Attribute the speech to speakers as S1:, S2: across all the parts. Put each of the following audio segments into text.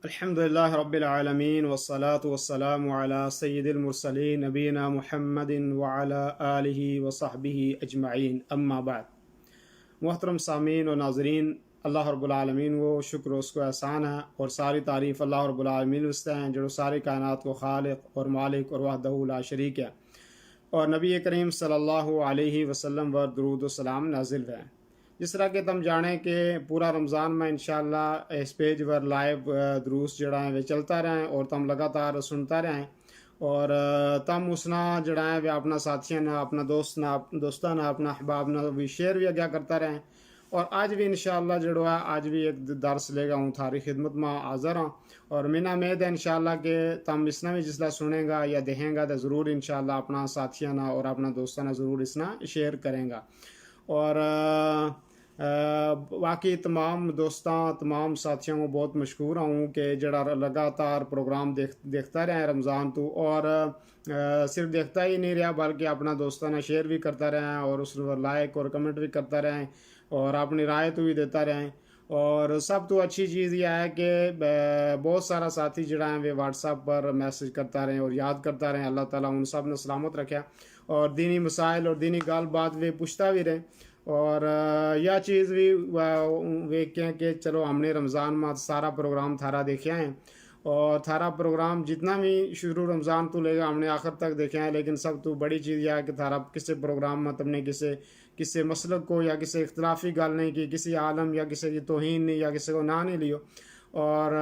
S1: الحمدللہ رب العالمین والصلاة والسلام علی سید المرسلین نبینا محمد وعلی آلہ وصحبہ اجمعین، اما بعد۔ محترم سامعین و ناظرین، اللہ رب العالمین وہ شکر اس کو احسان ہے اور ساری تعریف اللہ رب العالمین واسطے ہیں جو ساری کائنات کو خالق اور مالک اور وحدہ لا شریک ہے، اور نبی کریم صلی اللہ علیہ وسلم ور درود و سلام نازل ہیں۔ جس طرح کہ تم جانے کہ پورا رمضان میں انشاءاللہ اس پیج پر لائیو دروس جڑا ہے وہ چلتا رہیں اور تم لگاتار سنتا رہیں، اور تم اسنا جڑا ہے وہ اپنا ساتھیاں نہ، اپنا دوستاں نہ، اپنا احباب نہ بھی شیئر بھی اگیا کرتا رہیں۔ اور آج بھی انشاءاللہ جڑا ہے آج بھی ایک درس لے گا ہوں تھاری خدمت میں حاضر ہوں، اور مینا امید ہے انشاءاللہ کہ تم اسنا بھی جسلا سنیں گا یا دیکھیں گا تو ضرور انشاءاللہ اپنا ساتھیاں نہ اور اپنا دوستاں نہ ضرور اسنا شیئر کریں گا۔ اور باقی تمام دوستاں تمام ساتھیوں کو بہت مشکور ہوں کہ جڑا لگاتار پروگرام دیکھتا رہے ہیں رمضان تو، اور صرف دیکھتا ہی نہیں رہا بلکہ اپنا دوستانہ شیئر بھی کرتا رہیں اور اس پر لائک اور کمنٹ بھی کرتا رہیں اور اپنی رائے تو بھی دیتا رہیں۔ اور سب تو اچھی چیز یہ ہے کہ بہت سارا ساتھی جڑا ہیں وہ واٹس ایپ پر میسج کرتا رہیں اور یاد کرتا رہیں۔ اللہ تعالیٰ ان سب نے سلامت رکھا اور دینی مسائل اور دینی گال بات وہ پوچھتا بھی رہے، اور یہ چیز بھی ویکھیں کہ چلو ہم نے رمضان میں سارا پروگرام تھارا دیکھے ہیں، اور تھارا پروگرام جتنا بھی شروع رمضان تو لے گا ہم نے آخر تک دیکھے ہیں، لیکن سب تو بڑی چیز یہ ہے کہ تھارا کسی پروگرام میں تم نے کسی مسلک کو یا کسی اختلافی گل نہیں کی، کسی عالم یا کسی کی توہین نہیں یا کسی کو نہ نہیں لیو، اور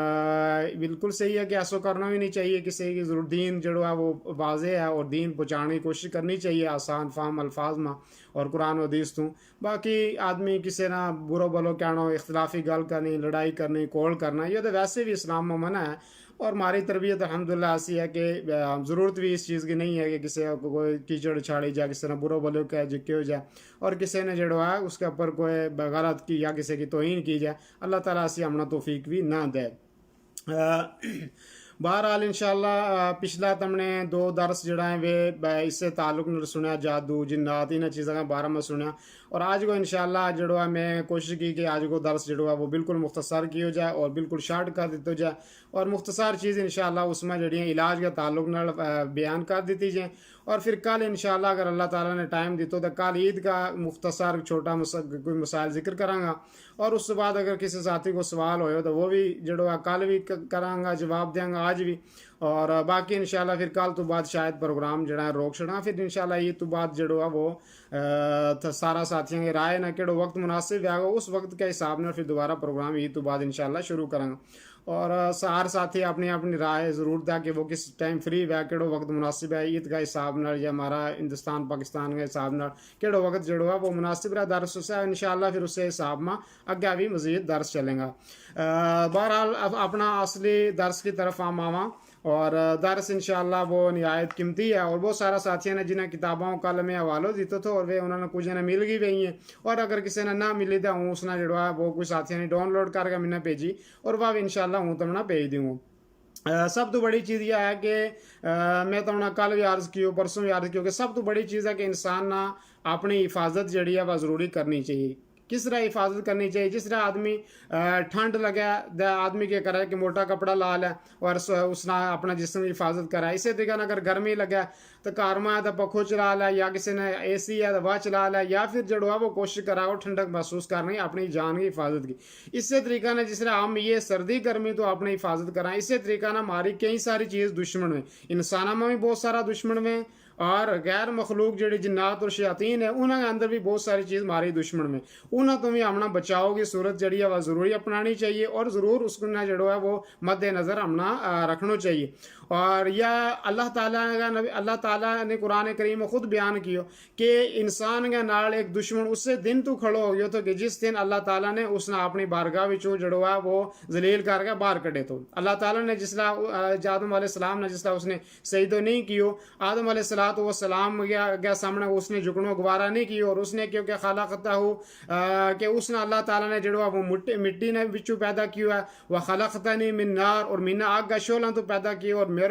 S1: بالکل صحیح ہے کہ ایسا کرنا بھی نہیں چاہیے۔ کسی کی ضرور دین جڑا ہے وہ واضح ہے اور دین پہنچانے کی کوشش کرنی چاہیے آسان فہم الفاظ میں اور قرآن و حدیث تو۔ باقی آدمی کسی نہ برو بلو کہنا، اختلافی گل کرنی، لڑائی کرنی، کول کرنا، یہ تو ویسے بھی اسلام میں منع ہے، اور ہماری تربیت الحمدللہ ایسی ہے کہ ضرورت بھی اس چیز کی نہیں ہے کہ کسی کو کوئی کیچڑ چھاڑی جائے، کسی نے برو بلو کہ جکے ہو جائے اور کسی نے جڑا ہے اس کے اوپر کوئی غلط کی یا کسی کی توہین کی جائے۔ اللہ تعالیٰ ایسی ہمنا توفیق بھی نہ دے۔ بہرحال انشاءاللہ پچھلا تم نے 2 درس جڑا ہیں وہ اس سے تعلق نہ سنیا، جادو جنات ان چیزوں کے بارے میں سنیا، اور آج کو انشاءاللہ جڑا میں کوشش کی کہ آج کو درس جڑا وہ بالکل مختصر کی ہو جائے اور بالکل شارٹ کر دیتے جائے، اور مختصر چیز انشاءاللہ اس میں جڑی ہیں علاج کے تعلق نہ بیان کر دیتی جائیں۔ اور پھر کل انشاءاللہ اگر اللہ تعالیٰ نے ٹائم دیتا تو کل عید کا مختصر چھوٹا کوئی مسائل ذکر کراں گا، اور اس کے بعد اگر کسی ساتھی کو سوال ہوئے تو وہ بھی جڑا کل بھی کراں گا، جواب دیں گا آج بھی، اور باقی انشاءاللہ پھر کل تو بعد شاید پروگرام جڑا ہے روک چھڑا، پھر انشاءاللہ عید تو بعد جڑا وہ سارا ساتھیوں کی رائے نہ کہڑو وقت مناسب ہے اس وقت کے حساب نے پھر دوبارہ پروگرام عید تو بعد انشاءاللہ شروع کریں گا، اور ہر ساتھی اپنی اپنی رائے ضرور دے کہ وہ کس ٹائم فری ہے، کہڑو وقت مناسب ہے عید کا حساب نال یا ہمارا ہندوستان پاکستان کے حساب نال کہڑو وقت جڑو ہے وہ مناسب رہا درس سے انشاءاللہ پھر اس سے حساب میں اگے بھی مزید درس چلیں گا۔ بہرحال اپنا اصلی درس کی طرف ہم آواں، اور درس انشاءاللہ وہ نہایت قیمتی ہے، اور بہت سارا ساتھیوں نے جنہیں کتابوں کل میں حوالہ دیتے تھے اور وہ انہوں نے کچھ نے مل گئی ہوئی ہیں، اور اگر کسی نے نہ ملی تو ہوں اس نے جڑا ہے وہ کوئی ساتھیوں نے ڈاؤن لوڈ کر کے میں نے بھیجی اور وہ انشاءاللہ ہوں تم نے بھیج دوں۔ سب تو بڑی چیز یہ ہے کہ میں تو کل بھی عرض کیوں پرسوں بھی عرض کیوں کہ سب تو بڑی چیز ہے کہ انسان نہ اپنی حفاظت جڑی ہے وہ ضروری کرنی چاہیے۔ کس طرح حفاظت کرنی چاہیے؟ جس طرح آدمی ٹھنڈ لگا آدمی کیا کرے کہ موٹا کپڑا لا لے اور اس نے اپنا جسم کی حفاظت کرے، اسی طریقے اگر گرمی لگے تو کار میں تو پنکھو چلا لے، یا کسی نے اے سی ہے تو وہ چلا لے، یا پھر جڑوا وہ کوشش کرا وہ ٹھنڈک محسوس کرنی اپنی جان کی حفاظت کی۔ اسی طریقے نے جس طرح ہم یہ سردی گرمی تو اپنی حفاظت کریں، اسی طریقے ہماری کئی ساری چیز دشمن ہیں، انسانوں میں بھی بہت سارا دشمن میں، اور غیر مخلوق جڑی جنات اور شیاطین ہیں انہوں کے اندر بھی بہت ساری چیز ہماری دشمن میں، انہوں تو بھی ہمنا بچاؤ کی صورت جڑی ہے وہ ضروری اپنانی چاہیے، اور ضرور اس کو نہ جڑو ہے وہ مد نظر ہمنا رکھنا چاہیے۔ اور یہ اللہ تعالیٰ نے قرآن کریم میں خود بیان کیو کہ انسان کے نال ایک دشمن اس سے دن تو کھڑو ہو گیا تو کہ جس دن اللہ تعالیٰ نے اس نے اپنی بارگاہ وچوں جڑو ہے وہ ذلیل کر کے باہر کڈے تو اللہ تعالیٰ نے جس طرح آدم علیہ السلام نے جس طرح اس نے سجدہ نہیں کیو، آدم علیہ السلام کے سامنے اس نے جھکنوں گوارا نہیں کی، اور اس نے کیونکہ خلقتہ کہ اس نے اللہ تعالیٰ نے جڑوا وہ مٹی نے بچوں پیدا کیا ہے، وہ خلقتنی من نار، اور مینا آگ کا شعلہ تو پیدا کی اور میرے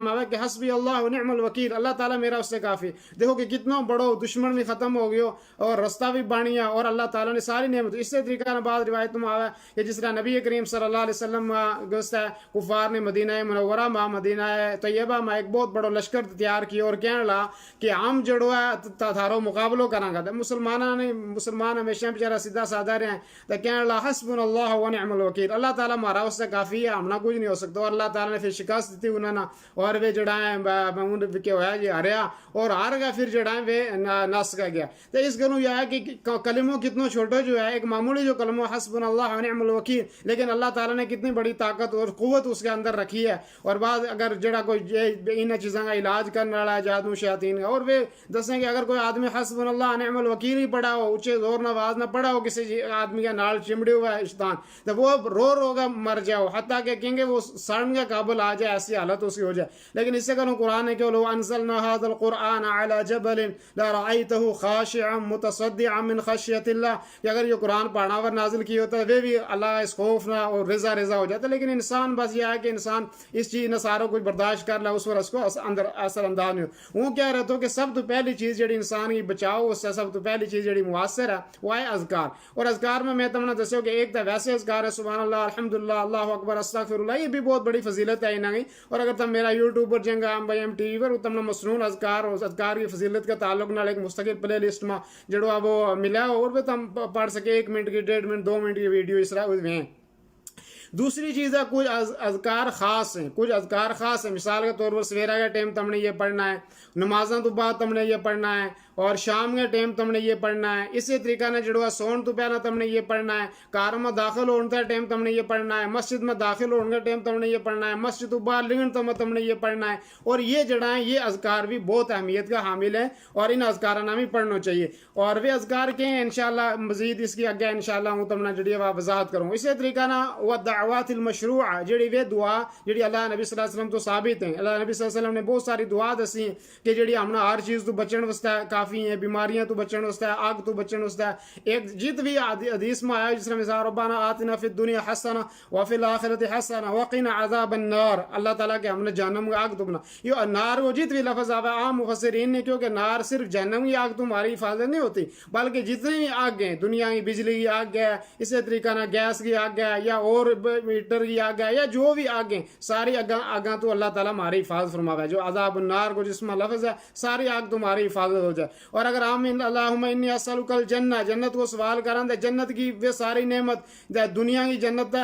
S1: کہ حسبی اللہ و نعم الوکیل، اللہ تعالیٰ میرا اس سے کافی. دیکھو کہ کتنا بڑو دشمن بھی ختم ہو گیا اور رستہ بھی بانیا اور اللہ تعالیٰ نے ساری نعمت. اس سے طریقہ نہ بعض روایت میں آیا کہ جس طرح نبی کریم صلی اللہ علیہ وسلم گزشتہ کفار نے مدینہ منورہ میں مدینہ طیبہ میں ایک بہت بڑا لشکر تیار کیا اور کہنے لگا کہ ہم جڑو ہے تھارو مقابلو کریں گا. مسلمان ہمیشہ بیچارہ سیدھا سادہ رہے ہیں تو کہنے لگا حسبنا اللہ و نعم الوکیل، اللہ تعالیٰ ہمارا اس سے کافی ہے، ہم نہ کچھ نہیں ہو سکتا. اور اللہ تعالیٰ نے پھر شکست دی انہوں نے اور وہ جڑا ہے کہ ہوا جی ہریا اور ہار گیا، پھر جڑا ہے وہ نس کا گیا. تو اس گھروں یہ ہے کہ کلموں کتنا چھوٹا جو ہے ایک معمولی جو کلمہ حسبنا اللہ و نعم الوکیل، لیکن اللہ تعالیٰ نے کتنی بڑی طاقت اور قوت اس کے اندر رکھی ہے. اور بعض اگر جڑا کوئی ان چیزوں کا علاج کرنے والا ہے جادو شیاطین کا، اور وہ دسیں کہ اگر کوئی آدمی حسبنا اللہ نعم الوکیل ہی پڑھا ہو، اونچے زور نواز نہ پڑھا ہو کسی آدمی کا نال چمڑے ہوا ہے شیطان، تو وہ رو گا مر جاؤ، حتیٰ کہ کہیں گے وہ سڑن کے قابل آ جائے، ایسی حالت اس کی ہو جائے. لیکن اس سے کروں قرآن ہے کہ لو انزلنا هذا القرآن على جبل لرأيته خاشعا متصدعا من خشیت اللہ، کہ اگر یہ قرآن پڑھنا پر نازل کی ہوتا ہے وہ بھی اللہ اس خوف نہ اور رضا ہو جاتا. لیکن انسان بس یہ ہے کہ انسان اس چیز نہ سارا کچھ برداشت کر لے، اس پر اس کو اندر اثر انداز نہیں ہو. وہ کہہ رہے تو کہ سب تو پہلی چیز جڑی انسان کی بچاؤ، اس سے سب تو پہلی چیز جڑی مؤثر ہے وہ ہے اذکار. اور اذکار میں تمہیں دسو کہ ایک تو ویسے اذکار ہے سبحان اللہ الحمدللہ اللہ اکبر استغفر اللہ، یہ بھی بہت بڑی فضیلت ہے انہیں. اور اگر تم میرا یوٹیوب پر جنگا ایم ٹی وی پر تم نے مصنون اذکار اور اذکار کی فضیلت کا تعلق نہ ایک مستقل پلے لسٹ میں جڑا وہ ملا اور بھی تم پڑھ سکے 1 منٹ کی 1.5 منٹ 2 منٹ کی ویڈیو اس طرح ہیں. دوسری چیز ہے کچھ اذکار خاص ہیں، کچھ اذکار خاص ہیں. مثال کے طور پر سویرہ کا ٹائم تم نے یہ پڑھنا ہے، نمازاں تو بعد تم نے یہ پڑھنا ہے، اور شام کے ٹائم تم نے یہ پڑھنا ہے. اسی طریقہ نے جڑوا سون تو پہلا تم نے یہ پڑھنا ہے، کار میں داخل ہونے کا ٹائم تم نے یہ پڑھنا ہے، مسجد میں داخل ہونے کا ٹائم تم نے یہ پڑھنا ہے، مسجد تو باہر لگن تم نے یہ پڑھنا ہے. اور یہ جڑا ہے یہ اذکار بھی بہت اہمیت کا حامل ہے اور ان اذکارانہ بھی پڑھنا چاہیے. اور وہ اذکار کے ہیں انشاءاللہ مزید اس کی آگے انشاءاللہ ہوں تم نے جڑی وضاحت کروں. اسی طریقہ نا وہ دعوات المشروعہ جڑی وہ دعا جڑی اللہ نبی صلی اللہ علیہ وسلم تو ثابت ہیں. اللہ نبی صلی اللہ علیہ وسلم نے بہت ساری دعا دسی ہیں کہ جڑی ہم ہر چیز تو بچن واسطے کافی ہیں، بیماریاں تو بچن واسطے، آگ تو بچن واسطے. ایک جت بھی حدیث میں آیا جس میں مثال ربنا آتنا فی الدنیا حسنہ وفی الآخرۃ حسنہ وقنا عذاب النار، اللہ تعالیٰ کہ ہم نے جہنم کی آگ تو بنا. یہ نار وہ جت بھی لفظ آیا عام مفسرین نے، کیونکہ نار صرف جہنم کی آگ تمہاری حفاظت نہیں ہوتی بلکہ جتنی بھی آگ ہیں دنیا کی، بجلی کی آگ ہے، اسی طریقہ نہ گیس کی آگ ہے یا اور میٹر کی آگ ہے یا جو بھی آگ ہیں، ساری آگاں تو اللہ تعالیٰ ہماری حفاظت فرماوا ہے. جو عذاب النار کو جس میں لفظ ہے ساری آگ تمہاری حفاظت ہو جائے. اور اگر ہم اللہم انی اسألک الجنہ جنت کو سوال کریں تو جنت کی وہ ساری نعمت دنیا کی جنت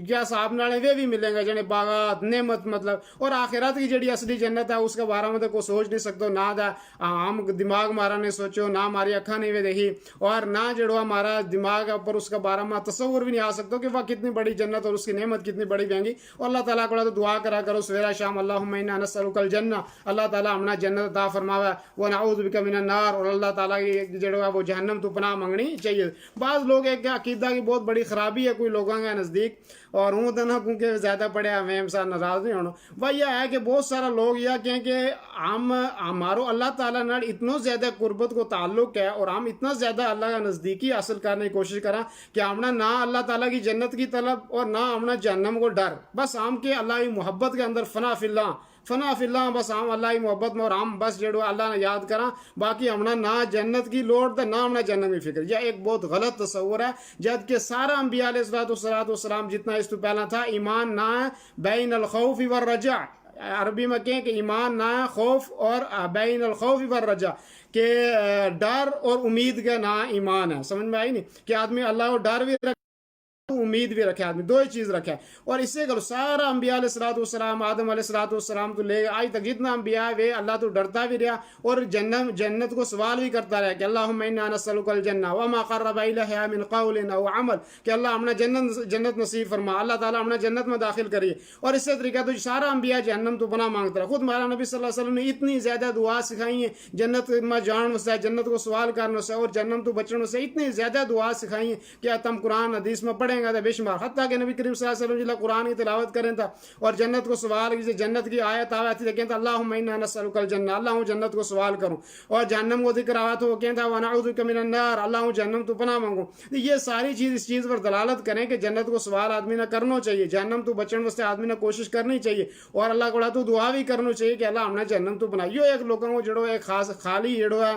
S1: کیا صاحب نالے وہ بھی ملیں گے، جنہیں باغات نعمت مطلب. اور آخرت کی جڑی اصلی جنت ہے اس کے بارے میں تو کوئی سوچ نہیں سکتے، نہ ہم دماغ ہمارا نہیں سوچو، نہ ہماری اکھاں نہیں دیکھی، اور نہ جڑو ہمارا دماغ پر اس کے بارے میں تصور بھی نہیں آ سکتا کہ وہ کتنی بڑی جنت اور اس کی نعمت کتنی بڑی بہیں گی. اور اللہ تعالیٰ کو تو دعا کرا کرو سویرا شام اللہم انا نسألک الجنہ، اللہ تعالیٰ ہمنا جنت عطا فرماوے، ونعوذ بک من النار، اور اللہ تعالیٰ کی جڑا وہ جہنم تو پناہ منگنی چاہیے. بعض لوگ ایک عقیدہ کی بہت بڑی خرابی ہے کوئی لوگوں کے نزدیک، اور ہوں تو نہ کیونکہ زیادہ پڑھے ہمیں ہم ساتھ ناراض نہیں ہونا. وہ یہ ہے کہ بہت سارا لوگ یہ کہیں کہ ہم ہمارو اللہ تعالیٰ نے اتنا زیادہ قربت کو تعلق ہے اور ہم اتنا زیادہ اللہ کا نزدیکی حاصل کرنے کی کوشش کریں کہ ہمنا نہ اللہ تعالیٰ کی جنت کی طلب اور نہ ہمنا جہنم کو ڈر، بس ہم کے اللہ کی محبت کے اندر فنا فی اللہ بس ہم اللہ کی محبت میں اور ہم بس جڑو اللہ نے یاد کرا، باقی ہمنا نہ جنت کی لوڑ تو نہ ہمنا جنت کی فکر. یہ ایک بہت غلط تصور ہے، جبکہ سارا انبیاء علیہ الصلوۃ جتنا اس تو پہلا تھا ایمان نہ بین الخوف والرجع. عربی میں کہیں کہ ایمان نہ خوف اور بین الخوف والرجع، کہ ڈر اور امید کا نہ ایمان ہے. سمجھ میں آئی نہیں کہ آدمی اللہ کو ڈر بھی رکھے امید بھی رکھے، آدمی دو ہی چیز رکھے. اور اس سے کرو سارا انبیاء علیہ الصلوۃ آدم علیہ السلام تو لے آج تک جتنا انبیاء ہے اللہ تو ڈرتا بھی رہا اور جنت کو سوال بھی کرتا رہا کہ اللہم انا نسألک الجنہ وما قرب الیہا من قول او عمل، کہ اللہ ہمیں جنت نصیب فرما، اللہ تعالیٰ ہمیں جنت میں داخل کریے. اور اس سے طریقہ تو سارا انبیاء جہنم تو پناہ مانگتا رہا. خود ہمارا نبی صلی اللہ علیہ وسلم نے اتنی زیادہ دعا سکھائی ہیں جنت میں جان سے، جنت کو سوال کرنے سے اور جنم تو بچنے سے، اتنی زیادہ دعا سکھائی ہیں کہ تم قرآن حدیث میں پڑھے پڑھیں گا تو بے شمار، حتیٰ کہ نبی کریم صلی اللہ علیہ وسلم جب قرآن کی تلاوت کریں تھا اور جنت کو سوال کی، جنت کی آیت آیا تھی کہتا اللہم انا نسألک الجنہ، اللہ ہوں جنت کو سوال کروں، اور جہنم کو ذکر آیا تو وہ کہتا ونعوذ بک من النار، اللہ ہوں جہنم تو پناہ مانگوں۔ یہ ساری چیز اس چیز پر دلالت کریں کہ جنت کو سوال آدمی نہ کرنا چاہیے، جہنم تو بچن واسطے آدمی نے کوشش کرنی چاہیے، اور اللہ کو تو دعا بھی کرنا چاہیے کہ اللہ ہم نے جہنم تو بنائی۔ ایک لوگوں کو جڑو ایک خاص خالی جڑو ہے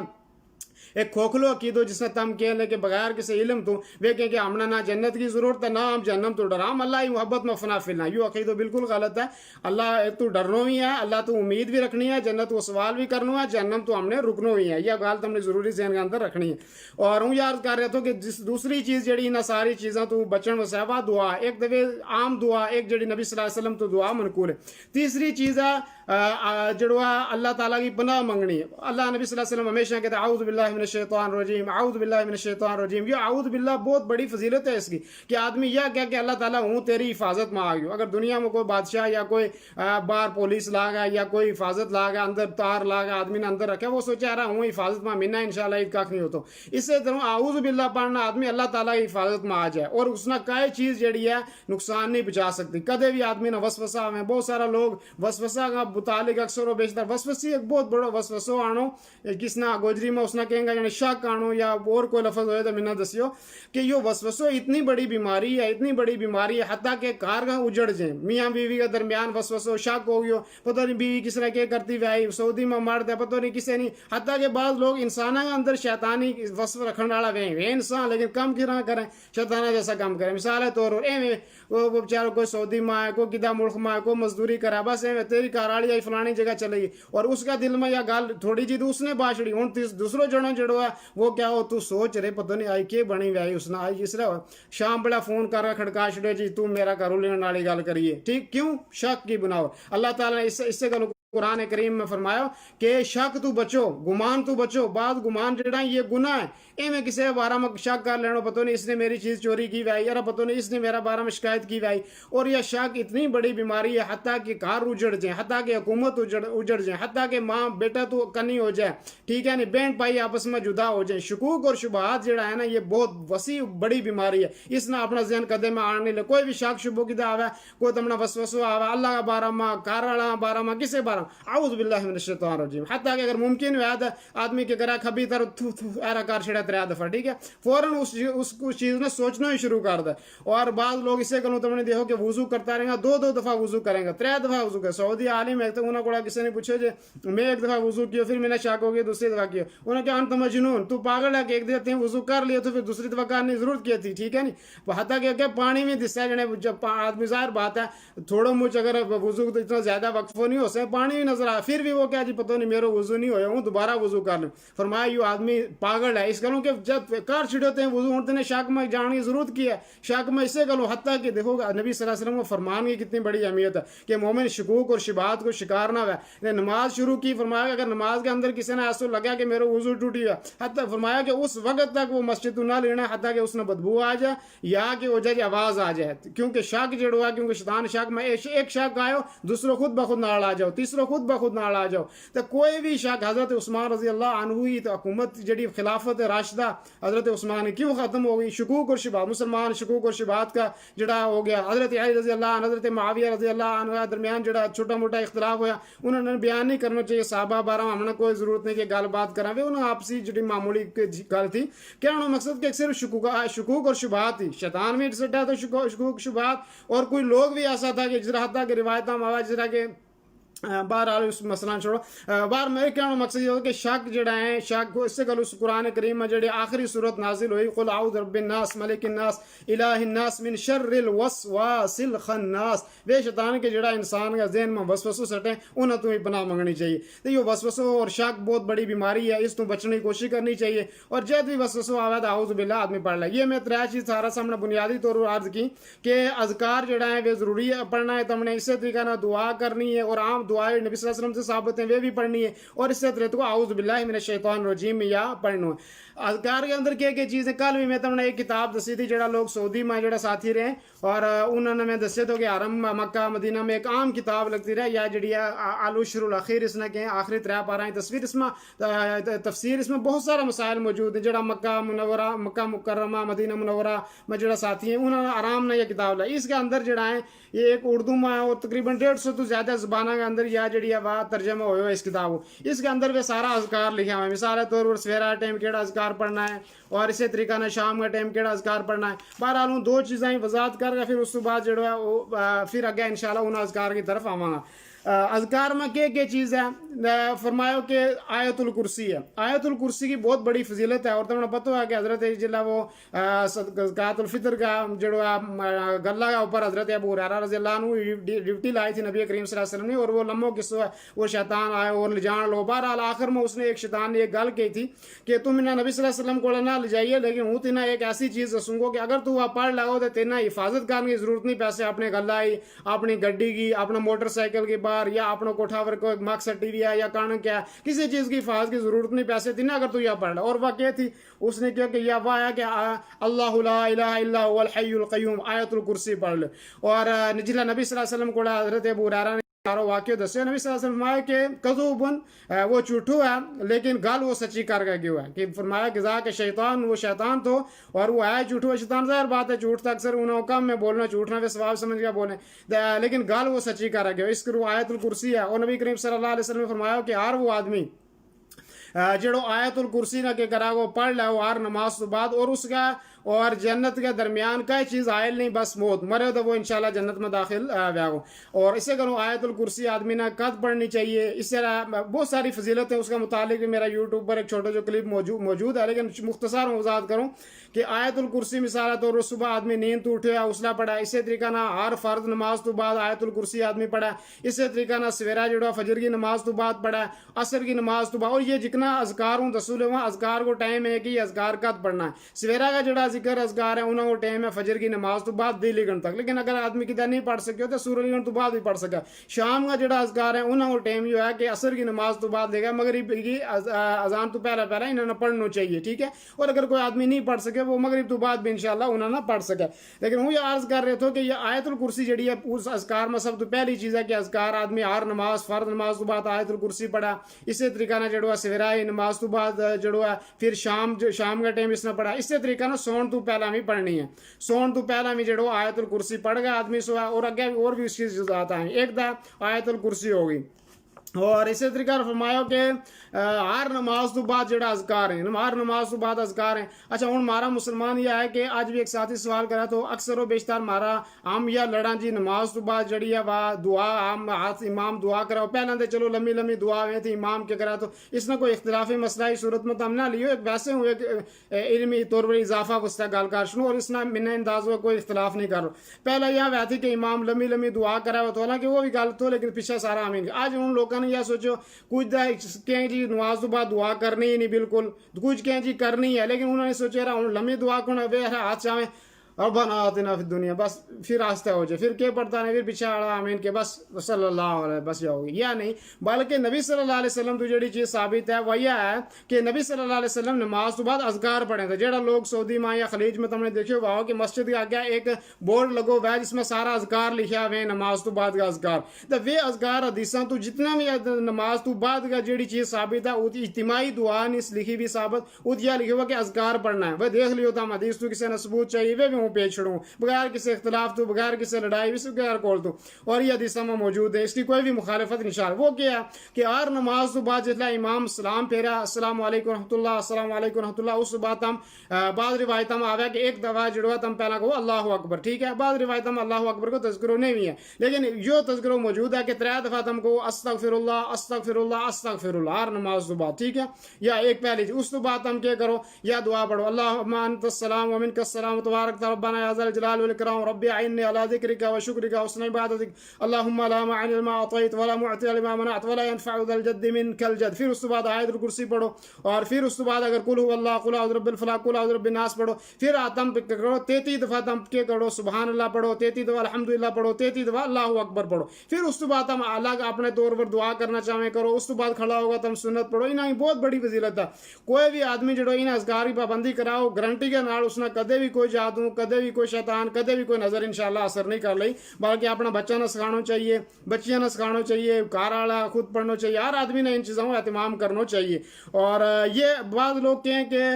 S1: ایک کھوکھلو عقیدو جس نے تم کہہ لے کہ بغیر کسی علم تو وہ کہ ہم نے نہ جنت کی ضرورت ہے نہ ہم جہنم تو ڈرا، ہم اللہ ہی محبت میں فنا فلنا، یہ عقیدو بالکل غلط ہے۔ اللہ تو ڈرنو بھی ہے، اللہ تو امید بھی رکھنی ہے، جنت کو سوال بھی کرنا ہے، جہنم تو ہم نے رکنو بھی ہے، یہ گال تو ہم نے ضروری ذہن کے اندر رکھنی ہے۔ اور ہوں یاد کر رہے تو کہ دوسری چیز جڑی نہ ساری چیزاں تو بچن وسیبہ دعا، ایک دفعہ عام دعا، ایک جڑی نبی صلی اللہ علیہ وسلم تو دعا منقول ہے۔ تیسری چیز ہے جڑو ہے اللہ تعالیٰ کی پناہ منگنی ہے۔ اللہ نبی صلی اللہ علیہ وسلم ہمیشہ کہتے ہیں اعوذ باللہ من الشیطان الرجیم، اعوذ باللہ من الشیطان الرجیم۔ یہ اعوذ باللہ بہت بڑی فضیلت ہے اس کی کہ آدمی یہ کہہ کہ اللہ تعالیٰ ہوں تیری حفاظت میں آ گئی۔ اگر دنیا میں کوئی بادشاہ یا کوئی باہر پولیس لاگا یا کوئی حفاظت لاگا، اندر تار لاگا آدمی نے اندر رکھا، وہ سوچا رہا ہوں حفاظت میں منا انشاءاللہ عید کاک نہیں ہوتا۔ اس سے طرح اعوذ باللہ پڑھنا آدمی اللہ تعالیٰ کی حفاظت میں آ جائے، اور اس نے کوئی چیز جڑی ہے نقصان نہیں پہنچا سکتی۔ کدے بھی آدمی نے وسوسہ میں بہت سارا لوگ وسوسہ کا متعلق اکثر و بیشتر وسوسی ایک بہت بڑا وسوسو آنو کس نہ گوجری میں اس نے کہیں گا یعنی شک آنو یا اور کوئی لفظ ہوئے تو منا دسیو کہ یہ وسوسو اتنی بڑی بیماری ہے، اتنی بڑی بیماری ہے حتیٰ کہ کار کا اجڑ جائیں، میاں بیوی کے درمیان وسوسو شک ہو گیا، پتہ نہیں بیوی کس طرح کیا کرتی ہوئی سعودی میں مرد ہے پتہ نہیں کسے نہیں، حتیٰ کہ بعض لوگ انسانوں کے اندر شیطانی وصف رکھنے والا وہ انسان لیکن کم کیوں کریں شیطانہ جیسا کام کریں۔ مثال ہے طور وہ بیچارہ کوئی سعودی میں ہے، کوئی کدھا ملک میں ہے، کوئی مزدوری کرا، بس تیری کاراڑی آئی فلانی جگہ چلے گی، اور اس کا دل میں یا گال تھوڑی جی تو اس نے باشڑی ہوں دوسروں جڑوں جڑو ہے وہ کیا ہو تو سوچ رہے پتہ نہیں آئی کہ بنی ہوئی اس نے آئی اس طرح شام بڑا فون کر رہا کھڑکا چھڑے جی تو میرا گھروں لینے والی گل کریے، ٹھیک کیوں شک کی بناؤ۔ اللہ تعالیٰ نے اس سے قرآن کریم میں فرمایا کہ شک تو بچو، گمان تو بچو، بعض گمان جڑا یہ گناہ ہے، میں کسی بارہ میں شک کر لینا پتہ نہیں اس نے میری چیز چوری کی ہوئی یا پتہ نہیں اس نے میرا بارہ میں شکایت کی ہوئی، اور یہ شک اتنی بڑی بیماری ہے حتیٰ کہ گھر اجڑ جائیں، حتیٰ کہ حکومت اجڑ جائیں، حتیٰ کہ ماں بیٹا تو کنی ہو جائے، ٹھیک ہے نہیں بہن بھائی آپس میں جدا ہو جائیں۔ شکوک اور شبہات جڑا ہے نا یہ بہت وسیع بڑی بیماری ہے، اس نے اپنا ذہن قدم میں آنے لے کوئی بھی شک شبہ کی آوے کوئی تمنا وسوسہ آوے اللہ کا بارہ میں کار والا بارہ میں کسے بارہ اعوذ باللہ من الشیطان الرجیم، حتیٰ کہ اگر ممکن ہوا ہے آدمی کے گھر کبھی تر ایرا کار چھڑا 3 دفعہ، ٹھیک ہے فوراً اس چیز نے سوچنا ہی شروع کر دے۔ اور بعض لوگ اسے کروں تم نے دیکھو کہ وضو کرتا رہے گا 2 دفعہ وضو کریں گا 3 دفعہ وضو کرے۔ سعودی عالم ہے تو انہوں کو کسی نے پوچھے جی میں 1 دفعہ وضو کیا پھر میں نے شک ہو گیا دوسری دفعہ کیا، انہوں نے کہا انت مجنون تو پاگل ہے کہ 1 دفعہ وضو کر لیا تو پھر دوسری دفعہ کرنے کی ضرورت کیا تھی، ٹھیک ہے نہیں حتیٰ کہ پانی میں دستا ہے جب آدمی ظاہر بات ہے تھوڑا مجھ اگر وضو تو اتنا زیادہ وقفہ نہیں ہو سکتا پانی بھی نظر آیا پھر بھی وہ کیا جی پتہ نہیں میرا وضو نہیں ہویا ہوں دوبارہ وضو کر لوں، فرمایا یہ آدمی پاگل ہے۔ اس کروں کہ جب کار چھڑتے ہیں وضو ہوتے ہیں شک میں جانے کی ضرورت کی ہے، شک میں اسے کروں حتیٰ کہ دیکھو نبی صلی اللہ علیہ وسلم کو فرمان کی کتنی بڑی اہمیت ہے کہ مومن شکوک اور شبہات کو شکار نہ ہوئے۔ نماز شروع کی فرمایا کہ اگر نماز کے اندر کسی نے ایسا لگا کہ میرا وضو ٹوٹی ہوا حتیٰ فرمایا کہ اس وقت تک وہ مسجد نہ لینا حتیٰ کہ اس نے بدبو آ جائے یا کہ وہ جائے آواز آ جائے، کیونکہ شک جڑ ہوا کیونکہ شیطان شک میں ایک شک آئے دوسروں خود بخود نال آ جاؤ تیسروں خود بخود نال آ جاؤ تو کوئی بھی شک حضرت عثمان رضی اللہ عنہ ہوئی تو حکومت جڑی خلافت راشدہ حضرت عثمان کیوں ختم ہو گئی؟ شکوک اور شبہات، مسلمان شکوک اور شبہات کا جڑا ہو گیا۔ حضرت علی رضی اللہ عنہ حضرت معاویہ رضی اللہ عنہ درمیان جڑا چھوٹا موٹا اختلاف ہوا انہوں نے بیان نہیں کرنا چاہیے صحابہ بارہ ہم نے کوئی ضرورت نہیں کہ گل بات کریں انہوں نے آپسی جڑی معمولی گل تھی کیا انہوں مقصد کہ صرف شکوک اور شبہات تھی، شیطان بھی سٹا تو شکوک شبہات اور کوئی لوگ بھی ایسا تھا کہ جس طرح حتیٰ کہ روایتاں میں جس طرح کہ بہرحال اس مسئلہ چھوڑو بار میرے کہنا مقصد یہ ہو کہ شک جڑا ہے شک اس سے کل اس قرآن کریم میں جڑی آخری صورت نازل ہوئی قل اعوذ برب الناس ملک الناس الہ الناس من شر الوسواس الخناس، بے شیطان کے جڑا انسان کا ذہن میں وسوسوں سٹے انہیں تو ہی پناہ منگنی چاہیے۔ تو یہ وسوسوں اور شک بہت بڑی بیماری ہے، اس تو بچنے کی کوشش کرنی چاہیے، اور جب بھی وسوسوں آوے تو اعوذ باللہ آدمی پڑھ لے۔ یہ میں 3 چیز سارا سامنے بنیادی طور پر عرض کی کہ اذکار جڑا ہے وہ ضروری ہے پڑھنا ہے، تو ہم نے اسی طریقے نہ دعا کرنی ہے، اور عام دعائیں نبی صلی اللہ علیہ وسلم سے ثابت ہیں وہ بھی پڑھنی ہے، اور اس سے طریقے کو اعوذ باللہ من الشیطان الرجیم یا پڑھنا ہے۔ اذکار کے اندر کیا چیزیں کل بھی میں تم نے ایک کتاب دسی تھی جڑا لوگ سعودی میں جڑا ساتھی رہے اور انہوں نے میں دسے تو کہ حرم مکہ مدینہ میں ایک عام کتاب لگتی رہے یا جڑی العشر الاخیر اس نے کہ آخری 3 پارہ تصویر اس میں تفسیر اس میں بہت سارا مسائل موجود ہیں جڑا مکہ منورہ مکہ مکرمہ مدینہ منورہ میں جڑا ساتھی ہیں انہوں نے آرام نے یہ کتاب لائی۔ اس کے اندر جڑا ہے یہ ایک اردو میں اور تقریباً 150 تو زیادہ زبانوں کے اندر یا جڑی ہے وہ ترجمہ ہوئے ہوئے اس کتاب کو، اس کے اندر وہ سارا اذکار لکھا ہوا ہے، مثال طور پر سویرا ٹائم کیڑا اذکار پڑھنا ہے اور اسی طریقہ نہ شام کا ٹائم کیڑا اذکار پڑھنا ہے۔ بہرحال ان 2 چیزیں وضاحت کر کے پھر اس کے بعد جو ہے وہ پھر اگے انشاءاللہ ان اذکار کی طرف آواں گا۔ اذکار میں کیا چیز ہے فرمایا کہ آیت الکرسی ہے، آیت الکرسی کی بہت بڑی فضیلت ہے، اور تمہیں پتہ ہے کہ حضرت جلا وہ زکوٰۃ الفطر کا جو گلہ کے اوپر حضرت ابو ہریرہ رضی اللہ عنہ ڈیوٹی لائی تھی نبی کریم صلی اللہ علیہ وسلم نے، اور وہ لمحوں قصہ ہے وہ شیطان آئے اور لے جان لو۔ بہرحال آخر میں اس نے ایک شیطان نے ایک گل کی تھی کہ تم انہیں نبی صلی اللہ علیہ وسلم کو نہ لے جائیے، لیکن ہوں تینا ایک ایسی چیز دسوں گا کہ اگر تو وہ پڑھ لگاؤ تو تینا حفاظت کرنے کی ضرورت نہیں، پیسے اپنے گلہ ہی اپنی گڈی کی اپنا موٹر سائیکل کی باہر یا اپنا کوٹھا پر کوئی مقصد ٹی وی ہے یا کان کیا کسی چیز کی حفاظت کی ضرورت نہیں، پیسے تھی نا اگر تو یہ پڑھ لے۔ اور وہ کیا تھی اس نے کیا کہ یہ وہ ہے کہ اللہ لا الہ الا هو الحی القیوم آیت الکرسی پڑھ لے۔ اور جلا نبی صلی اللہ علیہ وسلم کو حضرت ابو ہریرہ نے واقعہ دسے، نبی صلی اللہ علیہ وسلم فرمایا کہ کذوبن وہ جھوٹو ہے لیکن گل وہ سچی کر کے کیوں ہے، کہ فرمایا کہ ذاک شیطان وہ شیطان تو اور وہ ہے جھوٹو شیطان، ظاہر بات ہے جھوٹ تو اکثر انہوں کم میں بولنا جھوٹنا وہ ثواب سمجھ کے بولیں لیکن گل وہ سچی کر کے اس کو آیت الکرسی ہے۔ اور نبی کریم صلی اللہ علیہ وسلم نے فرمایا کہ ہر وہ آدمی جڑو آیت الکرسی نہ کہ کرا وہ پڑھ لے وہ ہر نماز تو بعد، اور اس کا اور جنت کے درمیان کا چیز عائل نہیں بس موت مرے تو وہ انشاءاللہ جنت میں داخل ہو۔ اور اسے کروں آیت الکرسی آدمی نے قد پڑھنی چاہیے، اس سے بہت ساری فضیلت ہے اس کا متعلق میرا یوٹیوب پر ایک چھوٹا جو کلپ موجود ہے، لیکن مختصر میں وضاحت کروں کہ آیت الکرسی مثال طور صبح آدمی نیند تو اٹھے حوصلہ پڑھا، اسی طریقہ نہ ہر فرض نماز تو بعد آیت الکرسی آدمی پڑھا، اسی طریقہ نہ سویرا جڑا فجر کی نماز تو بعد پڑھا، عصر کی نماز تو بعد، اور یہ جتنا اذکار ہوں رسول وہاں اذکار کو ٹائم ہے کہ یہ اذکار کد پڑھنا ہے۔ سویرا کا جڑا ذکر اذکار ہے انہوں کو ٹائم ہے فجر کی نماز تو بعد 2 گھنٹے تک، لیکن اگر آدمی کدھر نہیں پڑھ سکے تو سورج گھنٹے تو بعد بھی پڑھ سکا۔ شام کا جڑا اذکار ہے انہوں کو ٹائم جو ہے کہ عصر کی نماز تو بعد دے گا، مغرب کی اذان تو پہلا انہوں نے پڑھنا چاہیے، ٹھیک ہے۔ اور اگر کوئی آدمی نہیں پڑھ سکے وہ مغرب تو بعد بھی انشاءاللہ انہوں نے پڑھ سکے۔ لیکن ہوں یہ عرض کر رہے تھے کہ یہ آیت الکرسی جڑی ہے اس اذکار میں سب تو پہلی چیز ہے کہ اذکار آدمی ہر نماز فرض نماز تو بعد آیت الکرسی پڑھا، اسی طریقہ نہ جڑو ہے سویرا نماز تو بعد جڑو ہے پھر شام کا ٹائم اس نے پڑھا، اسی طریقہ نہ سون تو پہلا بھی پڑھنی ہے، سون تو پہلا بھی جڑو آیت الکرسی پڑھ گیا آدمی سوا، اور اگے اور بھی اس کی جزات ہیں، ایک دا آیت الکرسی ہوگی۔ اور اسی طریقہ فرمایا کہ ہر نماز تو بعد جڑا اذکار ہیں، ہر نماز تو بعد اذکار ہیں۔ اچھا ہوں ہمارا مسلمان یہ ہے کہ آج بھی ایک ساتھی سوال کرا تو اکثر و بیشتر ہمارا ہم یا لڑا جی نماز تو بعد جڑی ہے وہ دعا ہم امام دعا کراؤ پہلے تو چلو لمبی لمبی دعا ہوئے تھی امام کے کرا تو اس میں کوئی اختلافی مسئلہ ہی صورت میں تو ہم نہ لیو، ایک ویسے ہوں ایک علمی طور پر اضافہ وسطہ گال کر سنو، اور اس نے من انداز ہوا کوئی اختلاف نہیں کرو۔ پہلے یہ ہوا تھی کہ امام لمبی لمبی دعا کرا ہوا تو حالانکہ وہ بھی گل تو لیکن پیچھے سارا آمین۔ آج ان لوگوں نے یہ سوچو کچھ کہیں جی نماز تو بعد دعا کرنی ہی نہیں بالکل، کچھ کہیں جی کرنی ہے، لیکن انہوں نے سوچا رہا ہوں لمبی دعا کو ہاتھ چاہیں ربنا آتنا فی الدنیا بس پھر آہستہ ہو جائے، پھر کیا پڑھتا نہیں، پھر پیچھے آمین کے بس صلی اللہ علیہ بس یہ ہوگی، یا نہیں بلکہ نبی صلی اللہ علیہ وسلم تو جڑی چیز ثابت ہے وہ یہ ہے کہ نبی صلی اللہ علیہ وسلم نماز تو بعد اذکار پڑھے تھے۔ جڑا لوگ سعودی میں یا خلیج میں تم نے دیکھے ہوا ہو کہ مسجد کے آگے ایک بورڈ لگو ہوا ہے جس میں سارا اذکار لکھا ہوا ہے نماز تو بعد کا اذکار، تو وہ اذکار حدیثاں تو جتنا بھی نماز تو بعد کا جڑی چیز ثابت ہے وہ اجتماعی دعا نہیں لکھی بھی ثابت وہ یہ لکھا ہوا کہ اذکار پڑھنا ہے، وہ دیکھ لیو تم حدیث تو کسی نے ثبوت چاہیے وہ بھی پیش چھڑوں بغیر کسی اختلاف تو بغیر کسی لڑائی بھی بغیر کول تو، اور یہ حدیث میں موجود ہے، اس کی کوئی بھی مخالفت نہیں۔ وہ کیا ہے کہ ہر نماز تو بعد جتنا امام سلام پھیرا السلام علیکم رحمۃ اللہ السلام علیکم رحمۃ اللہ، اس بعد ہم بعض روایت میں آیا کہ ایک دفعہ جڑوا تم پہلا کہو اللہ اکبر، ٹھیک ہے، بعض روایت میں اللہ اکبر کو تذکرہ نہیں بھی ہے، لیکن جو تذکرہ موجود ہے کہ 3 دفعہ تم کو استغفر اللہ استغفر اللہ استغفر اللہ ہر نماز تو بعد، ٹھیک ہے، یا ایک پہلی اس تو بعد تم کیا کرو یا دعا پڑھو اللہم انت السلام ومنک السلام تبارک ربنا يا ذا الجلال والإكرام رب أعني على ذكرك وشكرك وحسن عبادتك اللهم لا مانع لما أعطيت ولا معطي لما منعت ولا ينفع ذا الجد منك الجد. پھر اس کے بعد آیت الکرسی پڑھو اور پھر اس کے بعد اگر قل هو اللہ قل اعوذ برب الفلق قل اعوذ برب الناس پڑھو. پھر تم کرو 33 دفعہ تم کے کرو سبحان اللہ پڑھو 33 دفعہ الحمدللہ پڑھو 33 دفعہ اللہ اکبر پڑھو. پھر اس کے بعد تم الگ اپنے طور پر دعا کرنا چاہیں کرو. اس کے بعد کھڑا ہوگا تم سنت پڑھو. انہاں بہت بڑی فضیلت ہے. کوئی بھی آدمی جڑو ان اذکار کی پابندی کراؤ گارنٹی کے نال اس نے کدے بھی کوئی جادو کدے بھی کوئی شیطان کدے بھی کوئی نظر انشاءاللہ اثر نہیں کر لئی. بلکہ اپنا بچہ نہ سکھانا چاہیے بچیاں نہ سکھانا چاہیے گھر والا خود پڑھنا چاہیے. ہر آدمی نے ان چیزوں کا اہتمام کرنا چاہیے. اور یہ بعض لوگ کہیں کہ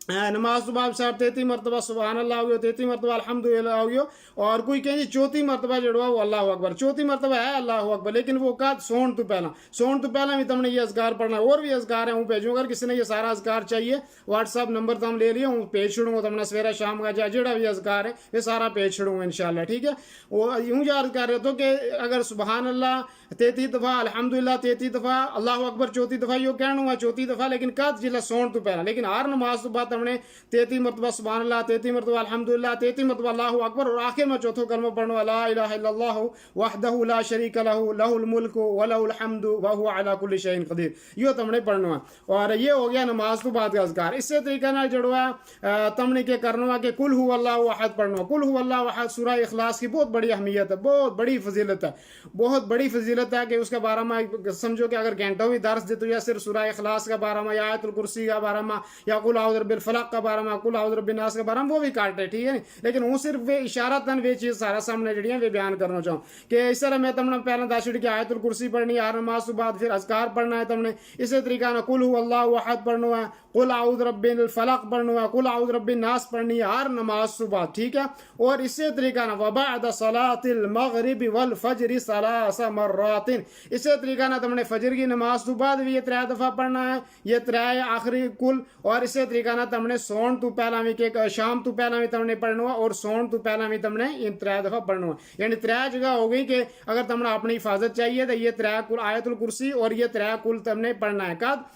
S1: نماز تو بعد صاحب 33 مرتبہ سبحان اللہ ہوگی 33 مرتبہ الحمدللہ ہوگی اور کوئی کہیں جی 34 مرتبہ جڑوا وہ اللہ اکبر 34 مرتبہ ہے اللہ اکبر. لیکن وہ کا سون تو پہلا بھی تم نے یہ اذکار پڑھنا ہے. اور بھی اذکار ہیں وہ بھیجوں. اگر کسی نے یہ سارا اذکار چاہیے واٹس ایپ نمبر تو ہم لے لیے ہوں پیج چھوڑوں گا تم نے سویرا شام کا جڑا بھی اذکار ہے یہ سارا پیج چھوڑوں گا انشاءاللہ. ٹھیک ہے. وہ یوں یاد کر رہے تو کہ اگر سبحان اللہ 33 دفعہ الحمدللہ 33 دفعہ اللہ اکبر 34 دفعہ یہ کہنا ہوا 34 دفعہ لیکن کد جلا سون تو پہلا. لیکن ہر نماز تو بعد ہم نے 33 مرتبہ سبحان اللہ 33 مرتبہ الحمدللہ 33 مرتبہ اللہ اکبر اور آخر میں چوتھا کلمہ پڑھنا لا الہ الا اللہ وحدہ لا شریک لہ لہ الملک ولہ الحمد وہو علی کل شیء قدیر. یہ تم نے پڑھنا ہے. اور یہ ہو گیا نماز تو بعد کا اذکار. اس سے طریقہ نال جڑوا تم نے کیا کرنا ہے کہ قل هو اللہ احد پڑھنا. قل هو اللہ احد سورہ اخلاص کی بہت بڑی اہمیت ہے بہت بڑی فضیلت ہے بہت بڑی فضیلت ہے کہ اس کے بارے میں سمجھو کہ اگر گھنٹوں بھی درس دے تو یا صرف سورہ اخلاص کا بارے میں یا آیت الکرسی کا بارے میں یا قل اعوذ برب الفلق کا بارے میں قل اعوذ برب الناس کے بارے میں وہ بھی کاٹ ہے. ٹھیک ہے. لیکن وہ صرف وہ اشارتاً وہ چیز سارا سامنے جڑی ہے وہ بیان کرنا چاہوں کہ اس طرح میں تم نے پہلے دس کہ آیت الکرسی پڑھنی ہر نماز کے بعد پھر اذکار پڑھنا ہے تم نے. اسی طریقہ نہ قل هو اللہ احد پڑھنا ہے قل اعوذ برب الفلق پڑھنا ہے قل اعوذ برب الناس پڑھنی ہے ہر نماز کے بعد. ٹھیک ہے. اور اسی طریقہ نہ وبعد صلاۃ المغرب والفجر ثلاث مرات. اسی طریقہ نہ تم نے فجر کی نماز کے بعد بھی یہ 3 دفعہ پڑھنا ہے یہ 3 آخری کل. اور اسی طریقہ نہ تم نے سون تو پہلا بھی کہ شام تو پہلا بھی تم نے پڑھنا ہے اور سون تو پہلا بھی تم نے یہ 3 دفعہ پڑھنا ہے. یعنی 3 جگہ ہو گئی کہ اگر تم نے اپنی حفاظت چاہیے تو یہ 3 کل آیت الکرسی اور یہ 3 کل تم نے پڑھنا ہے کب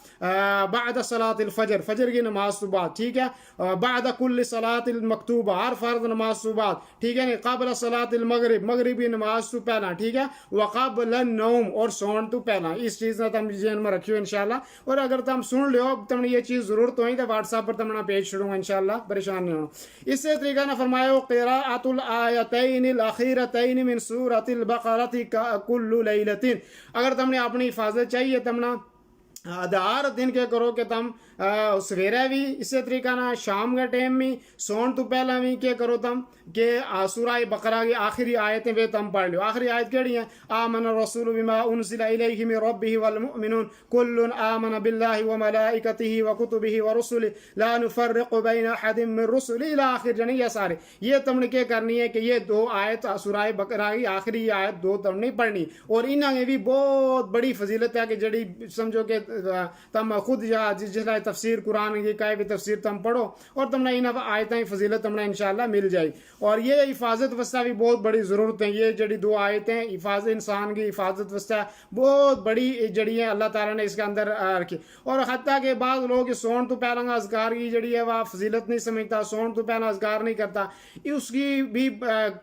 S1: بعد صلاۃ الفجر فجر کی نماز کے بعد. ٹھیک ہے. بعد کل صلاۃ المکتوبہ ہر فرض نماز کے بعد. ٹھیک ہے. قبل صلاۃ المغرب مغربی نماز تو پہلا. ٹھیک ہے. وقبل النوم اور سون تو پہلا. اس چیز نے تم ذہن میں رکھیو انشاءاللہ. اور اگر تم سن لو تم نے یہ چیز ضرورت ہوئی تو واٹس ایپ پر تم نے پیج چھوڑوں گا انشاءاللہ پریشان نہیں ہونا. اس سے طریقہ نے فرمایا قراءۃ الآیتین الاخیرتین من سورۃ البقرہ کل لیلۃ. اگر تم نے اپنی حفاظت چاہیے تم نے ہر دن کیا کرو کہ تم سویرے بھی اسی طریقہ نہ شام کے ٹائم بھی سون تو پہلا بھی کیا کرو تم کہ سورہ بقرہ کی آخری آیتیں وہ تم پڑھ لو. آخری آیت کیڑی ہیں آمن الرسول بما انزل الیہ من ربہ والمؤمنون کل آمن باللہ وملائکتہ وکتبہ ورسلہ لا نفرق بین احد من رسلہ الی آخر. جنہیں یہ سارے یہ تم نے کیا کرنی ہے کہ یہ 2 آیت سورہ بقرہ کی آخری آیت 2 تم نے پڑھنی. اور انہاں میں بھی بہت بڑی فضیلت ہے کہ جڑی سمجھو کہ تم خود یا جس تفسیر قرآن کی کوئی بھی تفسیر تم پڑھو اور تم نے انہاں آیتیں فضیلت تم نے انشاءاللہ مل جائے. اور یہ حفاظت واسطہ بھی بہت بڑی ضرورت ہے. یہ جڑی 2 آیتیں حفاظت انسان کی حفاظت واسطہ بہت بڑی جڑی ہے اللہ تعالیٰ نے اس کے اندر رکھی. اور حتیٰ کہ بعض لوگ سون تو پہلا اذکار کی جڑی ہے وہ فضیلت نہیں سمجھتا سون تو پہلا اذکار نہیں کرتا. اس کی بھی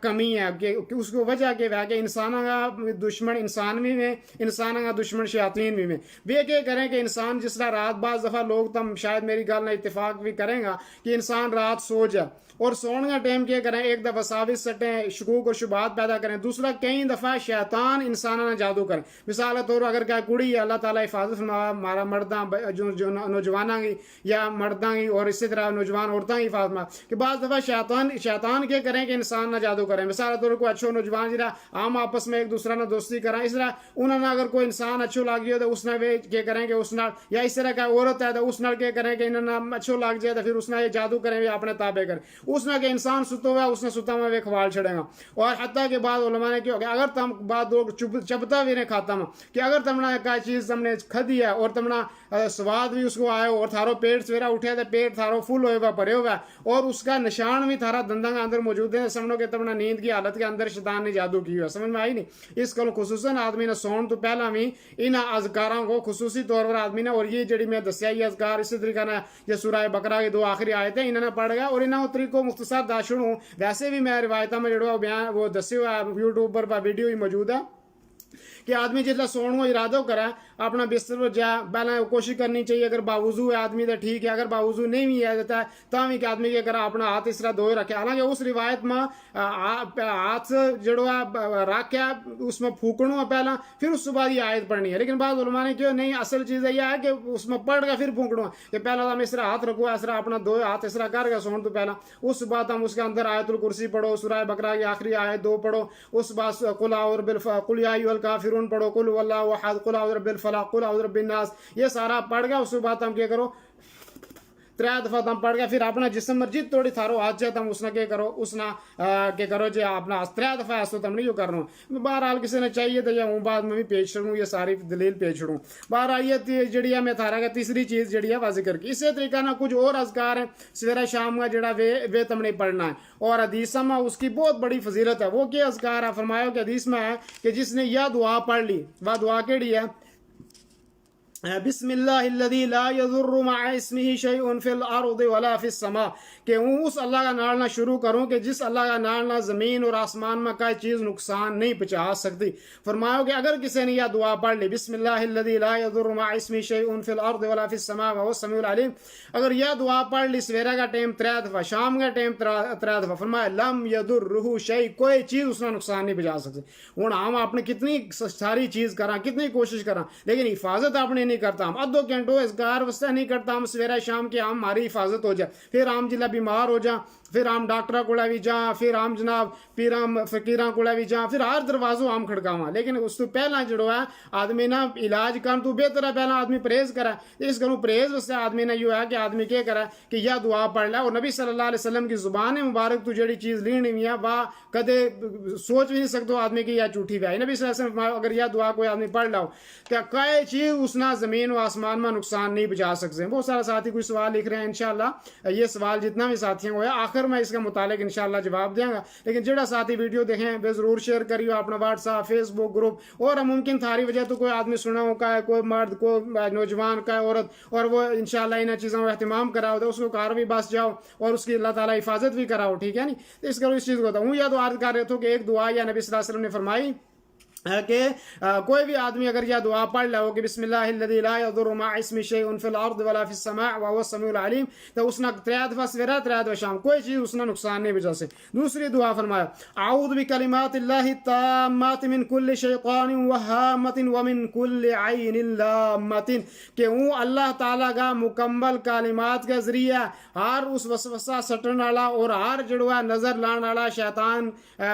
S1: کمی ہے کہ اس کو وجہ کہ وہ کہ انسانوں کا دشمن انسان بھی میں انسانوں کا دشمن شیاطین بھی میں. وہ کیا کریں کہ انسان جس طرح رات بعض دفعہ لوگ تم شاید میری گل نہ اتفاق بھی کریں گا کہ انسان رات سو جائے اور سونے کا ٹائم کیا کریں ایک دفعہ ثابت سٹیں شکوک و شبہات پیدا کریں. دوسرا کئی دفعہ شیطان انسانوں نے جادو کریں. مثال طور اگر کیا کڑی ہے اللہ تعالیٰ حفاظت ہمارا مرداں جو نوجوانوں کی یا مرداں کی اور اسی طرح نوجوان عورتوں کی حفاظت کہ بعض دفعہ شیطان کیا کریں کہ انسان نہ جادو کریں. مثال طور کو اچھو نوجوان جرا عام آپس میں ایک دوسرا نہ دوستی کریں. اس طرح انہوں نے اگر کوئی انسان اچھو لگ گیا تو اس نے وہ کیا کریں کہ اس نال یا اس طرح کا عورت ہے تو اس نال کیا کریں کہ انہوں نے اچھو لگ جائے تو پھر اس نے یہ جادو کریں یا اپنے تابع کریں. اس نے کہ انسان ستا ہوا اس نے ستا ہوا وہ کھوال چھڑے گا. اور حتیٰ کہ بعد علماء نے کیا کہ اگر تم بعد لوگ چبتا بھی نہیں کھاتا ہوں کہ اگر تم نے کا چیز تم نے کھدی ہے اور تم نے سواد بھی اس کو آئے اور تھارو پیٹ سویرا اٹھے تو پیٹ تھارو فل ہوئے ہوا بھرے ہوا اور اس کا نشان بھی تھارا دنداں کے اندر موجود ہے. سمجھو کہ تم نے نیند کی حالت کے اندر شیطان نے جادو کی ہوا. سمجھ میں آئی نہیں. اس کو خصوصاً آدمی نے سون تو پہلا بھی ان اذکاروں کو خصوصی طور طور پر آدمی نے، اور یہ جڑی میں دسیا یہ اذکار اسی طریقے نا یہ سورہ بقرہ کی 2 آخری آیتیں انہوں نے پڑھ گیا، اور انہوں طریقوں مختصر داشن ہوں. ویسے بھی میں روایتوں میں جڑا بیان وہ دسے ہوا یوٹیوب پر ویڈیو ہی موجود ہے کہ آدمی جتنا سونے کو ارادہ کرے اپنا بستر پر جائے، پہلے کوشش کرنی چاہیے اگر باوضو ہے آدمی تو ٹھیک ہے، اگر باوضو نہیں بھی ہے دیتا ہے تو بھی کہ آدمی کے کرا اپنا ہاتھ اس طرح دھوئے رکھے. حالانکہ اس روایت میں ہاتھ جڑو ہے رکھ کے اس میں پھونکنا ہے پہلا، پھر اس کے بعد یہ آیت پڑھنی ہے. لیکن بعض علماء نے کیوں نہیں، اصل چیز یہ ہے کہ اس میں پڑھ کے پھر پھونکنا ہے کہ پہلا ہم اس طرح ہاتھ رکھو، اس طرح اپنا دھوئے ہاتھ اس طرح کر کے سون تو پہلا، اس بعد ہم اس کے اندر آیت الکرسی پڑھو، سورہ بقرہ کی آخری آیت 2 پڑھو، اس بعد قل اعوذ قل یا ایھا الکافرون پڑھو، قل هو اللہ احد، قل اعوذ برب الفلق، قل اعوذ برب الناس، یہ سارا پڑھ گیا. اس کے بعد ہم کیا کرو 3 دفعہ تم پڑھ گیا، پھر اپنا جسم مرجی تھوڑی تھارو ہاتھ جائے تم اس نے کیا کرو، اس نے کیا کرو جی اپنا 3 دفعہ ایسا تم نہیں کرنا. بہرحال کسی نے چاہیے تو یا بعد میں بھی پیش چھڑوں، یہ ساری دلیل پیش چھڑوں. بہرحال یہ جڑی ہے میں تھارا کا تیسری چیز جڑی ہے واضح کر کے اسی طریقہ نہ کچھ اور اذکار ہیں سویرے شام کا جڑا وے تم نے پڑھنا ہے. اور حدیث میں اس کی بہت بڑی فضیلت ہے. وہ کیا اذکار ہے؟ فرمایا کہ حدیث میں ہے کہ جس نے یہ دعا پڑھ لی، وہ دعا کیڑی ہے؟ بسم اللہ الذی لا یضر مع اسمہ شیء فی الارض ولا فی السماء، کہ ہوں اس اللہ کا نام نہ شروع کروں کہ جس اللہ کا نام نہ زمین اور آسمان میں کوئی چیز نقصان نہیں پہنچا سکتی. فرمایا کہ اگر کسی نے یہ دعا پڑھ لی بسم اللہ الذی لا یضر مع اسمہ شیء فی الارض ولا فی السماء وهو السمیع العلیم، اگر یہ دعا پڑھ لی سویرے کا ٹائم 3 دفعہ، شام کا ٹائم 3 دفعہ، فرمایا لم یضرہ شیء، کوئی چیز اس نے نقصان نہیں پہنچا سکتی. ہوں ہم اپنے کتنی ساری چیز کراں، کتنی کوشش کراں، لیکن حفاظت اپنے نہیں کرتا. ہم ادھو گھنٹوں اذکار واسطے نہیں کرتا، ہم سویرے شام کے ہم ہماری حفاظت ہو جائے، پھر ہم جلا بیمار ہو جائیں، پھر ہم ڈاکٹر کو بھی جاں، پھر ہم جناب پیراں فقیراں کو بھی جاں، پھر ہر دروازوں ہم کھڑکاواں. لیکن اس تو پہلا جڑو ہے آدمی نا علاج کرن تو بہتر ہے پہلا آدمی پرہیز کرے. اس گھروں پرہیز واسطے آدمی نے یہ ہے کہ آدمی کیا کرے کہ یہ دعا پڑھ لے. اور نبی صلی اللہ علیہ وسلم کی زبان مبارک تو جڑی چیز لینی ہوئی ہے وہ کدے سوچ بھی نہیں سکتا آدمی کی یہ جھوٹی بھی ہے. نبی صلی اللہ علیہ وسلم اگر یہ دعا کوئی آدمی پڑھ لاؤ کہ کوئی چیز اس نہ زمین و آسمان میں نقصان نہیں پہنچا سکتے. بہت سارے ساتھی کوئی سوال لکھ رہے ہیں، انشاءاللہ یہ سوال جتنا بھی ساتھیوں کو ہے آخر میں اس کے متعلق انشاءاللہ جواب دیں گا. لیکن جڑا ساتھی ویڈیو دیکھیں بے ضرور شیئر کریو اپنا واٹس ایپ فیس بک گروپ، اور ممکن تھاری وجہ تو کوئی آدمی سنا ہو کا ہے، کوئی مرد کوئی نوجوان کا عورت، اور وہ انشاءاللہ ان چیزوں کا اہتمام کراؤ تو اس کو کار بھی بس جاؤ اور اس کی اللہ تعالیٰ حفاظت بھی کراؤ. ٹھیک ہے نہیں؟ تو اس کرو اس چیز کو ہوتا ہوں. یا تو عرض کر رہے تھے کہ ایک دعا یا نبی صلی اللہ علیہ وسلم نے فرمائی کہ کوئی بھی آدمی اگر یہ دعا پڑھ لے کہ بسم اللہ الذی لا یضر مع اسمہ شیء فی الارض ولا فی السماء وهو السمیع العلیم، تو اس نے 3 دفعہ سویرے 3 دفعہ شام کوئی چیز اس نے نقصان نہیں پہنچا سکتی. دوسری دعا فرمایا اعوذ بکلمات اللہ التامات من کل شیطان وہامۃ ومن کل عین لامۃ، کہ ہوں اللہ تعالیٰ کا مکمل کلمات کے ذریعے ہر اس وسوسہ سٹن والا اور ہر جڑوا نظر لان والا شیطان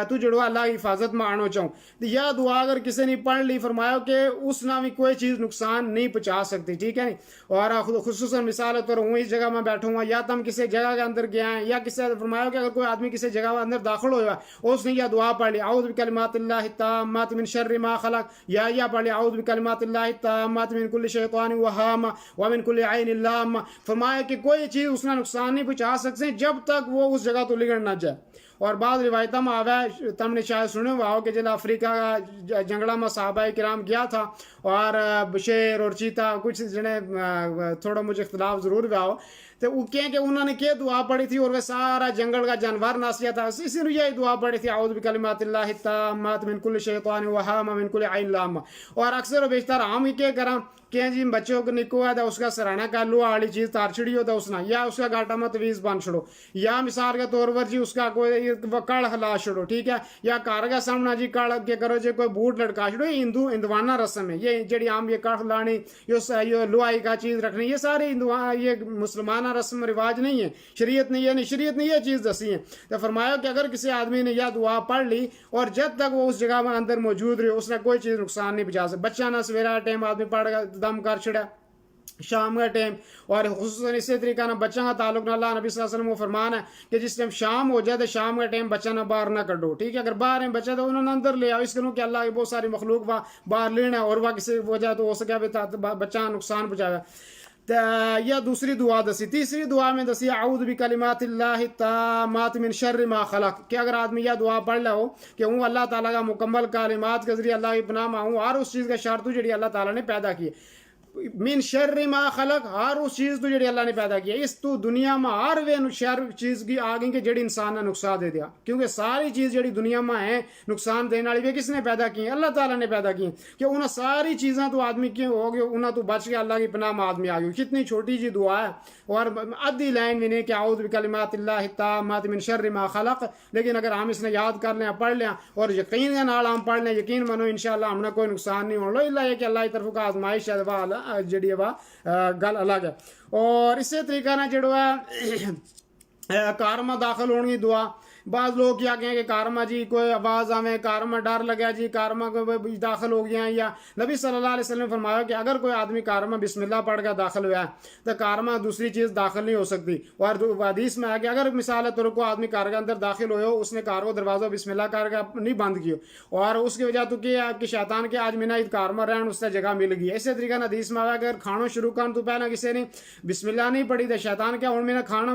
S1: تو جڑوا اللہ کی حفاظت میں آنو چاہوں. یہ دعا اگر کسی نے پڑھ لی فرمایا کہ اس نہ بھی کوئی چیز نقصان نہیں پہنچا سکتی. ٹھیک ہے نہیں؟ اور خصوصاً مثال طور ہوں اس جگہ میں بیٹھوں گا یا تم کسی جگہ کے اندر گیا ہیں یا کسی فرمایا کہ اگر کوئی آدمی کسی جگہ کے اندر داخل ہوا اور اس نے یہ دعا پڑھ لی اعوذ بکلمات اللہ التامات من شر ما خلق، یا پڑھ لی اعوذ بکلمات اللہ التامات من کل شیطان وہامہ ومن کل عین لامہ، فرمایا کہ کوئی چیز اس نے نقصان نہیں پہنچا سکتے جب تک وہ اس جگہ تو لگڑ نہ جائے. اور بعض روایتوں میں آوے تم نے شاید سنے ہوا ہو کہ جب افریقہ کا جنگلہ میں صحابہ کرام گیا تھا اور شیر اور چیتا کچھ جنے تھوڑا مجھے اختلاف ضرور ہوا ہو تو وہ کہیں کہ انہوں نے کیا دعا پڑھی تھی اور وہ سارا جنگل کا جانور ناسیا تھا، اسی نے یہی دعا پڑھی تھی اعوذ بکلمات اللہ التامات من کل شیطان وہامہ من کل عین لامہ. اور اکثر و بیشتر ہم ہی کیا کریں کہ جی بچوں کو نکو ہے تو اس کا سرانہ کا لوہا والی چیز تار چھڑی ہو تو اس نے یا اس کا گاٹا میں تویز بن چھڑو، یا مثال کے طور پر جی اس کا کوئی کڑ ہلا چھڑو. ٹھیک ہے؟ یا کار کا سامنا جی کڑ کے کرو جی کوئی بوٹ لٹکا چھڑو. یہ ہندوانہ رسم ہے، یہ جڑی عام یہ کڑ ہلانی یہ لوہائی کا چیز رکھنی، یہ سارے یہ مسلمانہ رسم رواج نہیں ہے، شریعت نہیں ہے، شریعت نے یہ چیز دسی ہے. تو فرمایا کہ اگر کسی آدمی نے یہ دعا پڑھ لی اور جب تک وہ اس جگہ میں اندر موجود رہی اس نے کوئی چیز نقصان نہیں پہنچا سکتی. بچہ نہ سویرا ٹائم آدمی پڑھ گا دم کر چھڑا شام کا ٹائم، اور خصوصاً اسی طریقہ نہ بچوں کا تعلق نہ اللہ نبی صلی اللہ علیہ وسلم کو فرمان ہے کہ جس ٹائم شام ہو جائے تو شام کا ٹائم بچہ نہ باہر نہ کڈو. ٹھیک ہے؟ اگر باہر ہیں بچہ تو انہوں نے اندر لے آؤ، اس کروں کہ اللہ کی بہت ساری مخلوق باہر لینا اور وہ کسی وجہ تو ہو سکے بچہ نقصان پہنچایا. یا دوسری دعا دسی. تیسری دعا میں دسی اعوذ بکلمات اللہ التامات من شر ما خلق، کہ اگر آدمی یہ دعا پڑھ لو کہ ہوں اللہ تعالیٰ کا مکمل کلمات کے ذریعے اللہ کی پناہ میں ہوں اور اس چیز کا شر تو جڑی اللہ تعالیٰ نے پیدا کی. من شر ما خلق ہر اس چیز تو جڑی اللہ نے پیدا کیا اس تو دنیا میں ہر وے شر چیز کی آ گئی کہ جڑی انسان نے نقصان دے دیا کیونکہ ساری چیز جڑی دنیا میں ہے نقصان دینے والی وہ کس نے پیدا کی اللہ تعالیٰ نے پیدا کی کہ انہیں ساری چیزیں تو آدمی کی ہو گئی انہیں تو بچ کے اللہ کی پناہ میں آدمی آ گئی کتنی چھوٹی جی دعا ہے اور ادھی لائن بھی نہیں کہ اعوذ بکلمات اللہ التامات من شر ما خلق لیکن اگر ہم اس نے یاد کر لیں پڑھ لیں اور یقین کے نال ہم پڑھ لیں یقین منو انشاءاللہ ہم نے کوئی نقصان نہیں ہونا اللہ یہ کہ اللہ کی طرف کا آزمائش ہے وہ جڑی ہے وہ گل الگ ہے اور اسی طریقے نہ جڑو ہے کار میں داخل ہونے کی دعا بعض لوگ کیا کہیں کہ کار میں جی کوئی آواز آوے کار میں ڈر لگا جی کار میں داخل ہو گیا یا نبی صلی اللہ علیہ وسلم نے فرمایا کہ اگر کوئی آدمی کار میں بسم اللہ پڑھ کر داخل ہوا ہے تو کار میں دوسری چیز داخل نہیں ہو سکتی اور حدیث میں ہے کہ اگر مثال طور کو آدمی کار کے اندر داخل ہوئے ہو اس نے کار کو دروازہ بسم اللہ کر کے نہیں بند کیا اور اس کی وجہ تو کیا کہ شیطان کے آج مینا کار میں رہن اس سے جگہ مل گئی اسی طریقے سے حدیث میں آیا اگر کھانا شروع کرنے تو پہلے کسی نے بسم اللہ نہیں پڑھی تو شیطان کیا ہوں میرا کھانا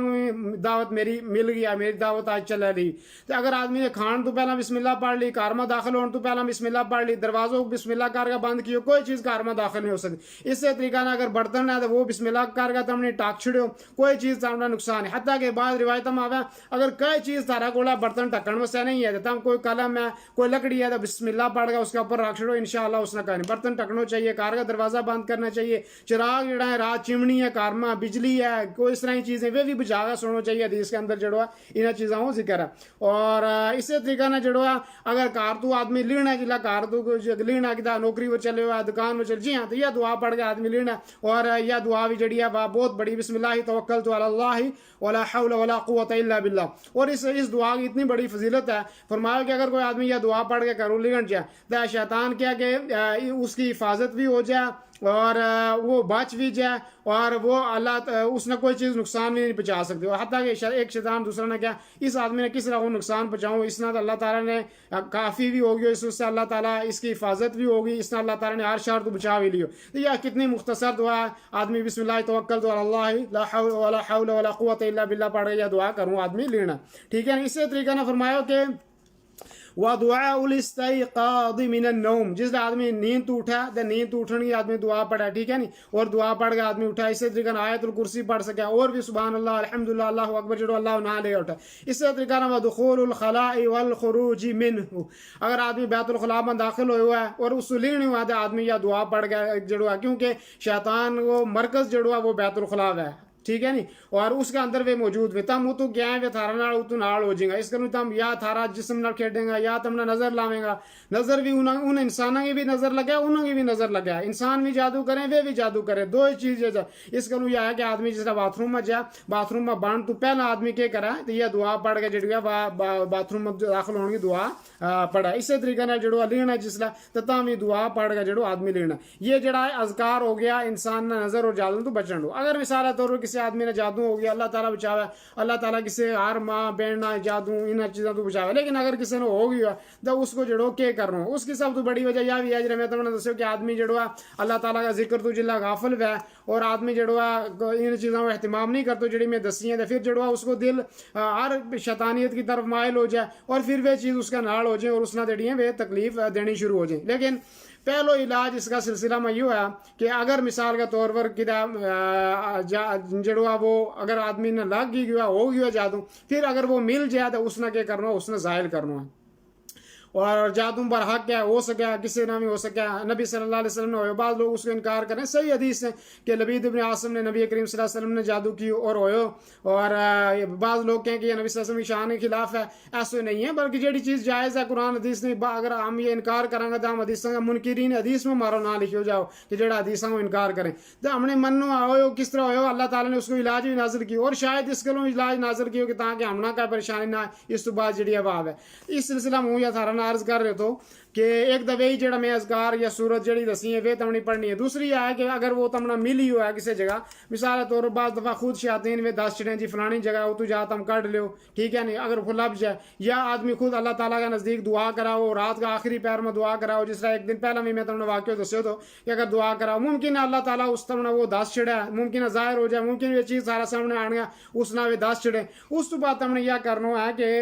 S1: دعوت میری مل گیا میری دعوت آج چل رہی تو اگر آدمی نے کھان تو پہلا بسم اللہ پڑھ لی کار میں داخل ہونے تو پہلا بسم اللہ پڑھ لی دروازوں کو بسم اللہ کر کے بند کیو کوئی چیز کار میں داخل نہیں ہو سکتی اس سے طریقہ نہ اگر برتن ہے تو وہ بسم اللہ کر کے تم نے ٹاک چھڑو کوئی چیز تمہارا نقصان ہے حتیٰ کہ بعض روایتوں میں آیا اگر کوئی چیز تارا کولا برتن ٹکن میں سے نہیں ہے تم کوئی قلم ہے کوئی لکڑی ہے تو بسم اللہ پڑھ کے اس کے اوپر رکھ چھڑو انشاءاللہ اس نے کہا نہیں برتن ٹکنا چاہیے کار کا دروازہ بند کرنا چاہیے چراغ جڑا ہے رات چمنی ہے کار میں بجلی ہے کوئی اس طرح کی چیزیں وہ بھی بجا کے سننا چاہیے حدیث کے اندر جڑوا انہیں چیزوں کو ذکر ہے اور اسی طریقہ نہ جڑو ہے اگر کار تو آدمی لینا ہے جلا کار تو لینا کہ نوکری وہ چلے ہوا دکان میں چل جی ہاں تو یہ دعا پڑھ کے آدمی لینا اور یہ دعا بھی جڑی ہے وہ بہت بڑی بسم اللہ توکلت علی اللہ ولا حول ولا قوت الا باللہ اور اس دعا کی اتنی بڑی فضیلت ہے فرمایا کہ اگر کوئی آدمی یہ دعا پڑھ کے کرو لینا جائے تو شیطان کیا کہ اس کی حفاظت بھی ہو جائے اور وہ بچ بھی جائے اور وہ اللہ اس نے کوئی چیز نقصان بھی نہیں پہنچا سکتی اور حتیٰ کہ ایک شیطان دوسرا نے کیا اس آدمی نے کس طرح وہ نقصان پہنچاؤں اس نے تو اللہ تعالیٰ نے کافی بھی ہوگی اس سے اللہ تعالیٰ اس کی حفاظت بھی ہوگی اس نے اللہ تعالیٰ نے ہر شر تو بچا بھی لیو تو یہ کتنی مختصر دعا ہے آدمی بسم اللہ توکلت علی اللہ لا حول ولا قوت الا باللہ پڑھ کے یہ دعا کروں آدمی لینا ٹھیک ہے اسی طریقے نے فرمایا کہ ودعاء الاستيقاظ من النوم جس آدمی نیند تو اٹھا تو نیند تو اٹھنے کی آدمی دعا پڑھا ٹھیک ہے نہیں اور دعا پڑھ کے آدمی اٹھا اسی طریقے سے آیت الکرسی پڑھ سکے اور بھی سبحان اللہ الحمدللہ اللہ اکبر جڑو اللہ نہ لے اٹھا اسی طریقے سے دخول الخلاء والخروج منه اگر آدمی بیت الخلاء میں داخل ہوا ہے اور اس لینے ہوا ہے آدمی یا دعا پڑھ کے جڑوا کیونکہ شیطان وہ مرکز جڑوا وہ بیت الخلاء ہے ٹھیک ہے نہیں اور اس کے اندر وہ موجود ہوئے تم تو گیا ہے تھارا نال تو نال ہو جائے گا اس کرنے تم یا تھارا جسم نال کھیڈیں گا یا تم نے نظر لاویں گا نظر بھی ان انسانوں کی بھی نظر لگا انہوں کی بھی نظر لگا انسان بھی جادو کریں وہ بھی جادو کرے دو ہی چیز ہے اس کرنے یہ ہے کہ آدمی جس طرح باتھ روم میں جائے باتھ روم میں بان تو پہلا آدمی کیا کرا تو یہ دعا پڑھ کے جڑی ہے باتھ روم میں داخل ہونے کی دعا پڑھا اسی طریقے سے جڑوا لینا جس طرح تو تم یہ دعا پڑھ کے جڑو آدمی لینا یہ جڑا ہے اذکار ہو گیا انسان نے نظر اور جادو تو بچن دو اگر مثال طور پر کسی آدمی نے جادو ہو گیا اللہ تعالیٰ بچاوے اللہ تعالیٰ کسی ہر ماں بہن جادو ان چیزوں تو بچاوے لیکن اگر کسی نے ہو گیا تو اس کو جڑو کیا کرنا اس کی سب تو بڑی وجہ یہ بھی ہے جب میں تم نے دسو کہ آدمی جڑوا اللہ تعالیٰ کا ذکر تو جلا غافل ہے اور آدمی جڑوا ان چیزوں کا اہتمام نہیں کرتا جڑی میں دسی ہیں پھر جڑوا اس کو دل ہر شیطانیت کی طرف مائل ہو جائے اور پھر وہ چیز اس کا نال ہو جائے اور اس نے دیڑی ہیں وہ تکلیف دینی شروع ہو جائیں لیکن پہلو علاج اس کا سلسلہ میں یہ ہے کہ اگر مثال کے طور پر کدا جڑوا وہ اگر آدمی نے لگ گیا ہو گیا جادو پھر اگر وہ مل جائے تو اس نے کیا کرنا اس نے ظاہر کرنا ہے اور جادو پر حق کیا ہو سکا کسی نہ بھی ہو سکا نبی صلی اللہ علیہ وسلم نے ہوئے بعض لوگ اس کو انکار کریں صحیح حدیث ہے کہ لبید ابن عاصم نے نبی کریم صلی اللہ علیہ وسلم نے جادو کی اور ہوئے اور بعض لوگ کہیں کہ یہ نبی صلی اللہ علیہ وسلم کی شان کے خلاف ہے ایسا نہیں ہے بلکہ جیڑی چیز جائز ہے قرآن حدیث نہیں اگر ہم یہ انکار کریں گے تو ہم حدیثوں کا منکرین حدیث میں مارو نہ لکھو جاؤ کہ جڑا حدیثوں کو انکار کریں تو ہم نے منو آؤ کس طرح ہو اللہ تعالیٰ نے اس کو علاج بھی نازل کی اور شاید اس کے علاج نازل کی ہو کہ تاکہ ہم نہ کوئی پریشانی نہ اس تو بعد جڑی اباب ہے اس سلسلہ میں یا تھارا عرض کر رہے تو کہ ایک دفعہ جڑا میں اذکار یا سورت جڑی دسی ہے وہ تمہیں پڑھنی ہے دوسری ہے کہ اگر وہ تمنا مل ہی ہوا ہے کسی جگہ مثال طور پر بعض دفعہ خود شیاطین میں دس چڑیں جی فلانی جگہ ہو تو جا تم کٹ لو ٹھیک ہے نہیں اگر وہ لب جائے یا آدمی خود اللہ تعالیٰ کا نزدیک دعا کراؤ رات کا آخری پیر میں دعا کراؤ جس طرح ایک دن پہلا بھی میں تم نے واقعہ دسو تو کہ اگر دعا کراؤ ممکن ہے اللہ تعالیٰ اس تمنا وہ دس چڑھا ہے ممکن ہے ظاہر ہو جائے ممکن یہ چیز سارا سامنے آنے گا اس نہ وہ دس چڑھے اس تو بعد تم نے یہ کرنا ہے کہ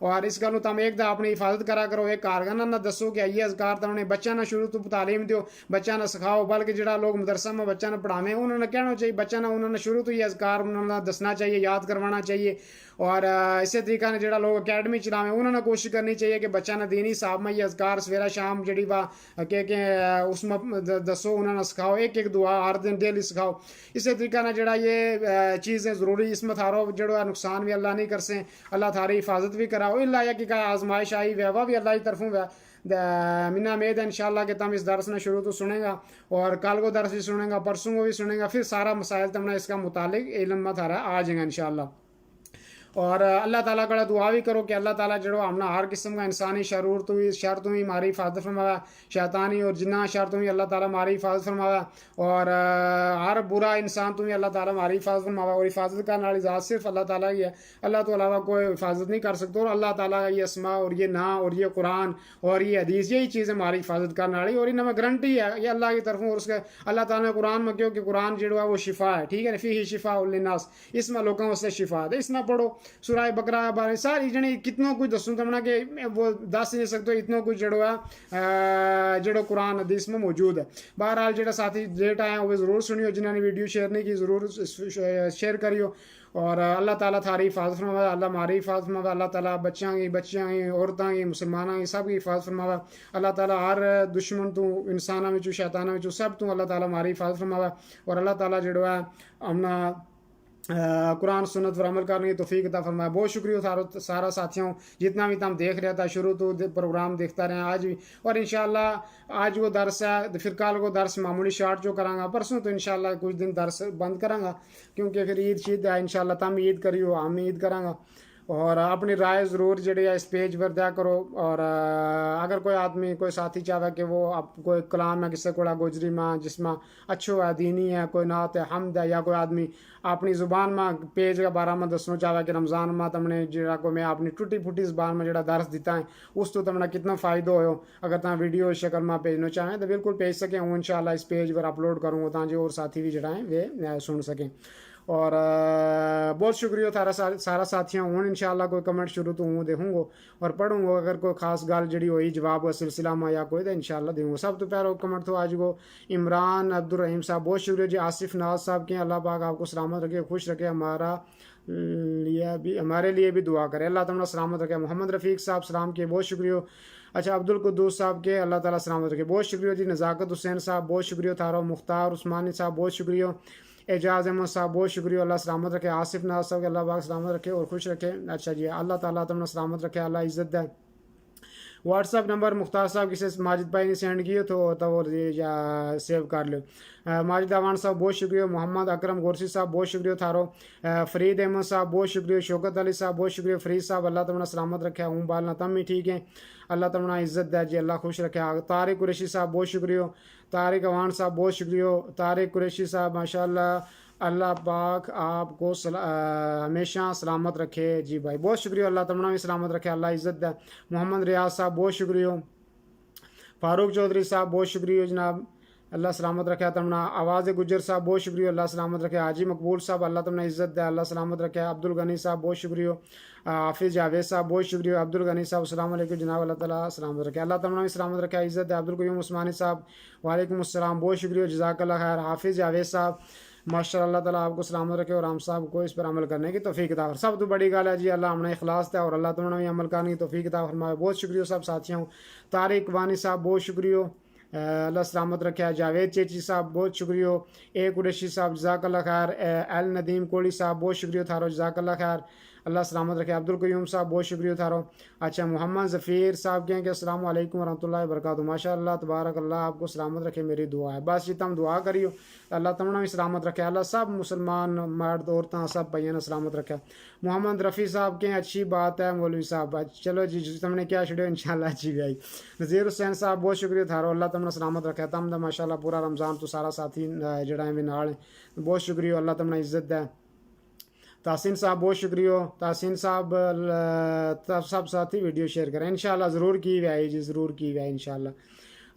S1: اور اس گل تم ایک دا اپنی حفاظت کرا کرو ایک کارگانا نہ دسو کہ یہ اذکار تمہیں بچہ نہ شروع تو تعلیم دیو بچہ نہ سکھاؤ بلکہ جڑا لوگ مدرسہ میں بچہ نہ پڑھاویں انہوں نے کہنا چاہیے بچہ نہ انہوں نے شروع تو یہ اذکار انہوں نے دسنا چاہیے یاد کروانا چاہیے اور اسی طریقہ نے جڑا لوگ اکیڈمی چلاویں انہوں نے کوشش کرنی چاہیے کہ بچہ نہ دینی صاحب میں یہ اذکار سویرا شام جڑی وا کہ اس میں دسو انہوں نے سکھاؤ ایک ایک دعا ہر دن ڈیلی سکھاؤ اسی طریقہ نے جڑا یہ چیزیں ضروری اس میں تھارو جڑا نقصان بھی اللہ نہیں کر سیں اللہ تھاری حفاظت بھی کراؤ اللہ یا کہ آزمائش آئی وہ بھی اللہ کی طرفوں منا امید ہے انشاءاللہ کہ تم اس درس نے شروع تو سنیں گا اور کل کو درس بھی سنیں گا پرسوں کو بھی سنیں گا پھر سارا مسائل تم نے اس کا متعلق علم میں تھارا آ جائیں گا انشاءاللہ اور اللہ تعالیٰ کا دعا بھی کرو کہ اللہ تعالیٰ جڑو ہمنا ہر قسم کا انسانی شرور تو ہی شر تو ہی ہماری حفاظت فرمایا شیطانی اور جنہ شر تو ہی اللہ تعالیٰ ہماری حفاظت فرمایا اور ہر برا انسان تو ہی اللہ تعالیٰ ہماری حفاظت فرمایا اور حفاظت کرنے والی ذات صرف اللہ تعالیٰ ہی ہے اللہ تو علاوہ کوئی حفاظت نہیں کر سکتا اور اللہ تعالیٰ کا یہ اسماء اور یہ نا اور یہ قرآن اور یہ حدیث یہی چیزیں ہماری حفاظت کرنے والی اور ان میں گارنٹی ہے یہ اللہ کی طرفوں اور اس کے اللہ تعالیٰ نے قرآن میں کیوں کہ قرآن جو ہے وہ شفا ہے ٹھیک ہے فیہ شفاء للناس اس میں لوگوں سے شفا ہے اس میں پڑھو سورہ بقرہ بارے ساری جڑی کتنا کچھ دسوں تمنا کہ وہ دس نہیں سکتے اتنا کچھ جڑو ہے جڑو قرآن حدیث میں موجود ہے بہرحال جڑا ساتھی ڈیٹ آئے ہیں وہ ضرور سنیو جنہوں نے ویڈیو شیئر نہیں کی ضرور شیئر کریو اور اللہ تعالیٰ تھاری حفاظت فرماوا اللہ ہماری حفاظت فرماوا اللہ تعالیٰ بچیاں کی عورتوں کی مسلمانوں کی سب کی حفاظت فرماوا اللہ تعالیٰ ہر دشمن تو انسانوں میں شیطانوں میں سب تو اللہ تعالیٰ ہماری حفاظت فرماوا اور اللہ تعالیٰ جڑو ہے ہمنا قرآن سنت پر عمل کرنے کی توفیق عطا فرمایا بہت شکریہ سارا ساتھیوں جتنا بھی تم دیکھ رہا تھا شروع تو پروگرام دیکھتا رہے آج بھی اور انشاءاللہ آج وہ درس ہے پھر کل کو درس معمولی شارٹ جو کرانگا پرسوں تو انشاءاللہ کچھ دن درس بند کرانگا کیونکہ پھر عید شید ہے انشاءاللہ تم عید کریو ہم عید کرانگا اور اپنی رائے ضرور جڑی ہے اس پیج پر دیا کرو اور اگر کوئی آدمی کوئی ساتھی چاہے کہ وہ کوئی کلام ہے کسی کو گوجری ماں جس میں اچھو ہے دینی ہے کوئی نعت ہے حمد ہے یا کوئی آدمی اپنی زبان میں پیج کا بارہ میں دسنا چاہے کہ رمضان میں تم نے جڑا کو میں اپنی ٹوٹی پھوٹی زبان میں جڑا درس دیتا ہے اس تو تم نے کتنا فائدہ ہو اگر تم ویڈیو شکل میں بھیجنا چاہیں تو بالکل بھیج سکیں ہوں انشاءاللہ اس پیج پر اپلوڈ کروں گا تاکہ اور ساتھی بھی جڑا ہیں وہ سن سکیں اور بہت شکریہ تھارا سارا ساتھیاں ہوں انشاءاللہ کوئی کمنٹ شروع تو ہوں دیکھوں گا اور پڑھوں گا اگر کوئی خاص گال جڑی ہوئی جواب کا سلسلہ میں یا کوئی تو انشاءاللہ دوں گا سب تو پہلا کمنٹ تو آج کو عمران عبدالرحیم صاحب بہت شکریہ جی آصف ناز صاحب کے اللہ پاک آپ کو سلامت رکھے خوش رکھے ہمارے لیے بھی دعا کرے اللہ تعالیٰ سلامت رکھے محمد رفیق صاحب سلام کے بہت شکریہ اچھا عبدالقدوس صاحب کے اللہ تعالیٰ سلامت رکھے بہت شکریہ جی نزاکت حسین صاحب بہت شکریہ تھارو مختار عثمانی صاحب بہت شکریہ اعجاز احمد صاحب بہت شکریہ اللہ سلامت رکھے آصف ناز صاحب کے اللہ پاک سلامت رکھے اور خوش رکھے اچھا جی اللہ تعالیٰ تمہیں سلامت رکھے اللہ عزت دے واٹس ایپ نمبر مختار صاحب کسی ماجد بھائی نے سینڈ کیے تو وہ سیو کر لو ماجد اوان صاحب بہت شکریہ محمد اکرم گورسی صاحب بہت شکریہ تھارو فرید احمد صاحب بہت شکریہ شوکت علی صاحب بہت شکریہ فرید صاحب اللہ تمہیں سلامت رکھے ہوں بالنا تم بھی ٹھیک ہیں اللہ تمہیں عزت دے جی اللہ خوش رکھے طارق قریشی صاحب بہت شکریہ طارق اوان صاحب بہت شکریہ طارق قریشی صاحب ماشاءاللہ اللہ پاک آپ کو ہمیشہ سلامت رکھے جی بھائی بہت شکریہ اللہ تمنا بھی سلامت رکھے اللہ عزت دے محمد ریاض صاحب بہت شکریہ فاروق چودھری صاحب بہت شکریہ جناب اللہ سلامت رکھے تمنا آواز گجر صاحب بہت شکریہ اللہ سلامت رکھے حاجی مقبول صاحب اللہ تمنا عزت دے اللہ سلامت رکھے عبدالغنی صاحب بہت شکریہ حافظ جاوید صاحب بہت شکریہ عبدالغنی صاحب السلام علیکم جناب اللہ تعالیٰ سلامت رکھے اللہ تمنا بھی سلامت رکھے عزت دے عبدالقیوم عثمانی صاحب وعلیکم السلام بہت شکریہ جزاک اللہ خیر حافظ جاوید صاحب ماشاء اللہ تعالیٰ آپ کو سلامت رکھے اور ہم صاحب کو اس پر عمل کرنے کی توفیق عطا فرمائے سب تو بڑی گال ہے جی اللہ ہم نے اخلاص دیا اور اللہ تعالیٰ نے عمل کرنے کی توفیق عطا فرمائے بہت شکریہ سب ساتھیوں طارق وانی صاحب بہت شکریہ اللہ سلامت رکھے جاوید چیچی صاحب بہت شکریہ اے قریشی صاحب جزاک اللہ خیر ایل ندیم کوڑی صاحب بہت شکریہ تھارو جزاک اللہ خیر اللہ سلامت رکھے عبدالقیوم صاحب بہت شکریہ تھارو اچھا محمد ظفیر صاحب کہیں کہ السلام علیکم ورحمۃ اللہ وبرکاتہ ماشاء اللہ تبارک اللہ آپ کو سلامت رکھے میری دعا ہے بس یہ تم دعا کریو اللہ تمہیں بھی سلامت رکھے اللہ سب مسلمان مرد عورتیں سب بھائیوں نے سلامت رکھے محمد رفیع صاحب کہیں اچھی بات ہے مولوی صاحب چلو جی تم نے کیا چھڑیو انشاءاللہ اچھی بھی آئی نذیر حسین صاحب بہت شکریہ تھارو اللہ تمہیں سلامت رکھے تم ماشاء اللہ پورا رمضان تو سارا ساتھی جڑا ہے نال بہت شکریہ اللہ تمہیں عزت دے تحسین صاحب بہت شکریہ تحسین صاحب سب ساتھی ویڈیو شیئر کریں انشاءاللہ ضرور کی ہوئی آئی جی ضرور کی ہوئی آئی انشاءاللہ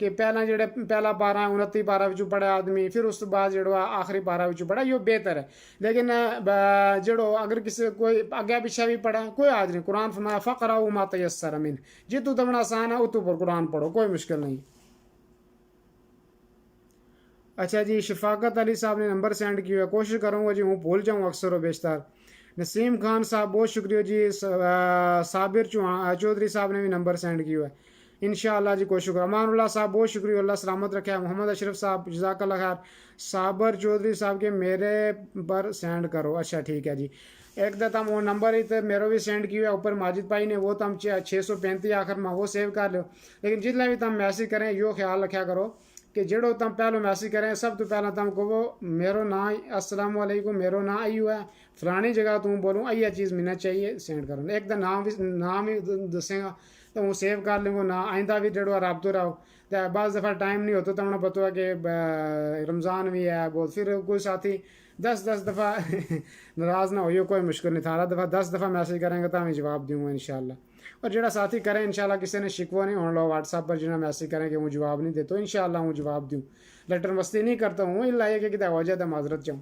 S1: کہ پہلا جڑے پہلا پارا 29 پارا وچوں پڑھا آدمی پھر اس تو بعد جڑا آخری پارا وچوں پڑھا یہ بہتر ہے. لیکن جڑو اگر کسی کوئی اگے پیچھے بھی پڑھا کوئی حاج نہیں. قرآن فرمایا فقرؤ ما تیسر من، جتوں تمنا آسان ہے اتوں پر قرآن پڑھو، کوئی مشکل نہیں. اچھا جی شفاقت علی صاحب نے نمبر سینڈ کیا ہے، کوشش کروں گا جی ہوں بھول جاؤں اکثر و بیشتر. نسیم خان صاحب بہت شکریہ جی. صابر چودھری صاحب نے بھی نمبر سینڈ کیا ہے، انشاءاللہ جی کوشش کرو. امان اللہ صاحب بہت شکریہ، اللہ سلامت رکھے. محمد اشرف صاحب جزاک اللہ خیر. صابر چودھری صاحب کے میرے پر سینڈ کرو. اچھا ٹھیک ہے جی. ایک دم تم وہ نمبر ہی تو میرے بھی سینڈ کیا ہے اوپر ماجد بھائی نے، وہ تم 635 آخر میں وہ سیو کر لو. لیکن جتنا بھی تم میسیج کریں یہ خیال رکھا کرو کہ جڑو تم پہلو میسیج کریں سب تو پہلا تم کہو میرو نام السلام علیکم، میرو نام آئی ہوا ہے فلانی جگہ تم بولوں یہ چیز ملنا چاہیے سینڈ کرو. ایک دم نام ہی دسیں گا تو وہ سیو کر لیں گے نہ آئندہ بھی جڑو رابطہ رہو. بعض دفعہ ٹائم نہیں ہوتا تو انہیں پتہ ہے کہ رمضان بھی ہے بہت، پھر کوئی ساتھی 10 دفعہ ناراض نہ ہوئیو، کوئی مشکل نہیں. 10 دفعہ میسیج کریں گے تو میں جواب دوں گا انشاءاللہ. اور جڑا ساتھی کریں انشاءاللہ کسی نے شکوہ نہیں ہونے لو واٹس ایپ پر جنہیں میسیج کریں کہ وہ جواب نہیں دیتا انشاءاللہ وہ جواب دوں. لٹر مستی نہیں کرتا ہوں، اللہ یہ کہ کتنا ہو جائے تو معذرت چاہوں.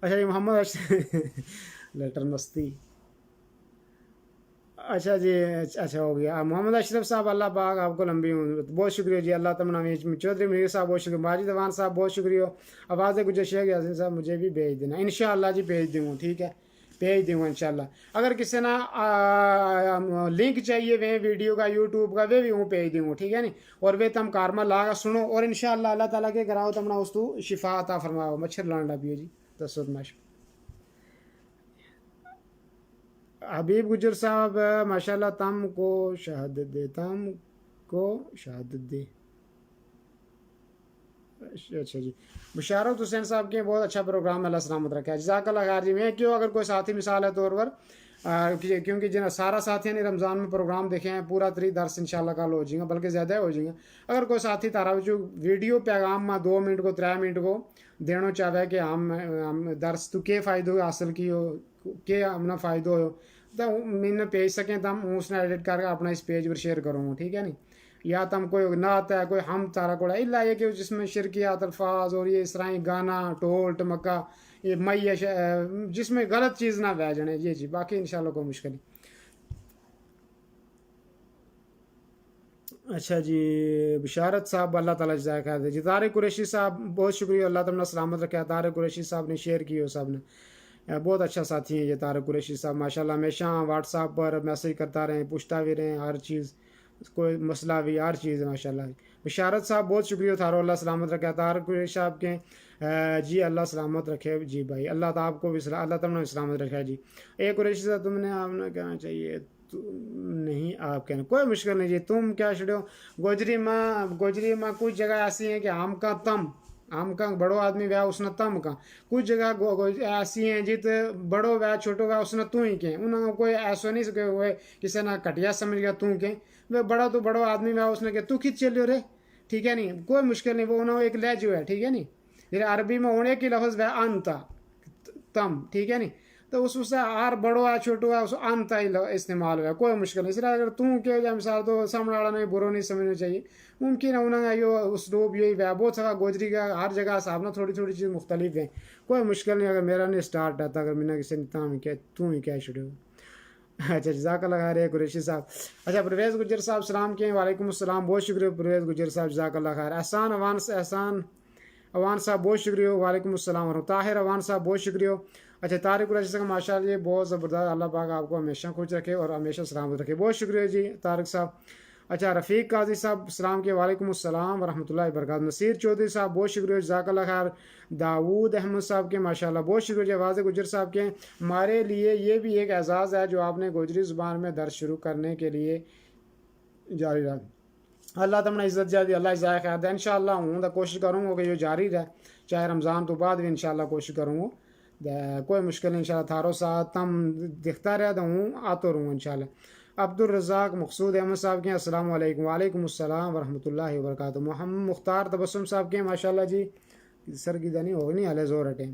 S1: اچھا جی محمد لٹر مستی اچھا جی اچھا ہو گیا. محمد اشرف صاحب اللہ پاک آپ کو لمبی ہوں، بہت شکریہ جی. اللہ تمنا. چودھری منیر صاحب بہت شکریہ. ماجد اوان صاحب بہت شکریہ. آواز گجر شیخ یاسین صاحب مجھے بھی بھیج دینا انشاءاللہ جی، بھیج دوں ٹھیک ہے، بھیج دوں انشاءاللہ. اگر کسی نا لنک چاہیے وہ ویڈیو کا یوٹیوب کا وہ بھی ہوں بھیج دوں ٹھیک ہے نہیں. اور وہ تم کارما لا کر سنو اور انشاءاللہ اللہ تعالیٰ کے کراؤ تمنا اس تو شفا عطا فرماؤ. مچھر لانڈا پیو جی تصد ماشاء. حبیب گجر صاحب ماشاءاللہ تم کو شہادت دے، تم کو شہادت دے. اچھا جی. بشارت حسین صاحب کے بہت اچھا پروگرام ہے، اللہ سلامت رکھا ہے جزاک اللہ خیر جی. میں کیوں اگر کوئی ساتھی مثال ہے طور پر کیونکہ جنہیں سارا ساتھی نے رمضان میں پروگرام دیکھے ہیں پورا 3 درس انشاءاللہ کل ہو جائیں گا بلکہ زیادہ ہو جائیں گا. اگر کوئی ساتھی تارا ویڈیو پیغام میں 2 منٹ کو 3 منٹ کو دینا چاہے کہ ہم درس تو کے فائدہ حاصل کی ہو کہ ہمنا فائدہ ہو تو میں نے بھیج سکیں تو ہم اس نے ایڈٹ کر کے اپنا اس پیج پر شیئر کروں گا ٹھیک ہے نہیں. یا تم کوئی نعت ہے کوئی ہم تارا کوڑا اللہ یہ کہ جس میں شرکیات الفاظ اور یہ اس طرح گانا ٹول ٹمکا یہ میش جس میں غلط چیز نہ بہ جانے یہ جی. باقی انشاءاللہ کوئی مشکل نہیں. اچھا جی بشارت صاحب اللہ تعالیٰ جزائے خیر دے جی. طارق قریشی صاحب بہت شکریہ، اللہ تعالیٰ سلامت رکھا. طارق قریشی صاحب نے شیئر کی ہو سب نے، بہت اچھا ساتھی ہیں یہ طارق قریشی صاحب ماشاءاللہ. ہمیشہ واٹس ایپ پر میسیج کرتا رہیں، پوچھتا بھی رہیں ہر چیز، کوئی مسئلہ بھی ہر چیز ماشاءاللہ. بشارت صاحب بہت شکریہ تھارو، اللہ سلامت رکھا. طارق قریشی صاحب کے جی اللہ سلامت رکھے جی بھائی. اللہ تعالیٰ آپ کو بھی اللہ تعالیٰ نے سلامت رکھا جی. ایک قریشی صاحب تم نے آپ نے کہنا چاہیے نہیں آپ کہنا کوئی مشکل نہیں جی. تم کیا چھڑو گوجری ماں کچھ جگہ ایسی ہیں کہ ہم کا تم ہم کا بڑو آدمی ویا اس نے تم کا، کچھ جگہ ایسی ہیں جت بڑو ویا چھوٹو ویا اس نے تو ہی کہیں. انہوں کوئی ایسا نہیں کہ وہ کسی نے کٹیا سمجھ گیا تو کہیں وہ بڑا تو بڑو آدمی ویا اس نے کہ تو کھت چلو رے ٹھیک ہے نہیں. کوئی مشکل نہیں، وہ انہوں ایک لہجو ہے ٹھیک ہے نہیں. جیسے عربی میں ہونے کی لفظ ویا انتا تم ٹھیک ہے نہیں، تو اس سے آر بڑو ہے چھوٹو ہے اس انتا ہی استعمال ہوا کوئی مشکل نہیں. اس لیے اگر تم کہ جا مثال تو سامنے والا نہیں برو نہیں سمجھنا چاہیے. ممکن ہے انہوں نے یہ اسلوب یہی ویا بہت سارا گوجری کا ہر جگہ صاحب نا تھوڑی تھوڑی چیز مختلف ہیں، کوئی مشکل نہیں. اگر میرا نہیں اسٹارٹ آتا اگر میں نے کسی نے تم کیا تو ہی کیا چھڑو. اچھا جزاک اللہ خیر قریشی صاحب. اچھا پرویز گجر صاحب سلام کہیں. وعلیکم السلام بہت شکریہ پرویز گجر صاحب جزاک اللہ خیر. احسان اوان صاحب بہت شکریہ. وعلیکم السلام ورحمۃ. طاہر اوان صاحب بہت شکریہ. اچھا طارق قریشی صاحب ماشاء اللہ یہ بہت زبردست، اللہ پاک آپ کو ہمیشہ خوش رکھے اور ہمیشہ سلامت رکھے. بہت شکریہ جی طارق صاحب. اچھا رفیق قاضی صاحب سلام کے. وعلیکم السلام ورحمۃ اللہ وبرکاتہ. نصیر چودھری صاحب بہت شکریہ جزاک اللہ خیر. داود احمد صاحب کے ماشاءاللہ بہت شکریہ. جواز گجر صاحب کے ہمارے لیے یہ بھی ایک اعزاز ہے جو آپ نے گوجری زبان میں درس شروع کرنے کے لیے جاری رہا. اللہ تمہیں عزت جائے دی، اللہ جزائے خیر دے. انشاءاللہ ہوں کوشش کروں گا کہ یہ جاری رہے چاہے رمضان تو بعد بھی انشاءاللہ کوشش کروں گا. کوئی مشکل نہیں انشاءاللہ تھارو ساتھ تم دکھتا رہے تو ہوں آتا رہوں انشاءاللہ. عبد الرزاق مقصود احمد صاحب کے السلام علیکم. وعلیکم السلام ورحمۃ اللہ وبرکاتہ. محمد مختار تبسم صاحب کے ماشاءاللہ جی سر کی دنی ہوگی نہیں حالے زور اٹے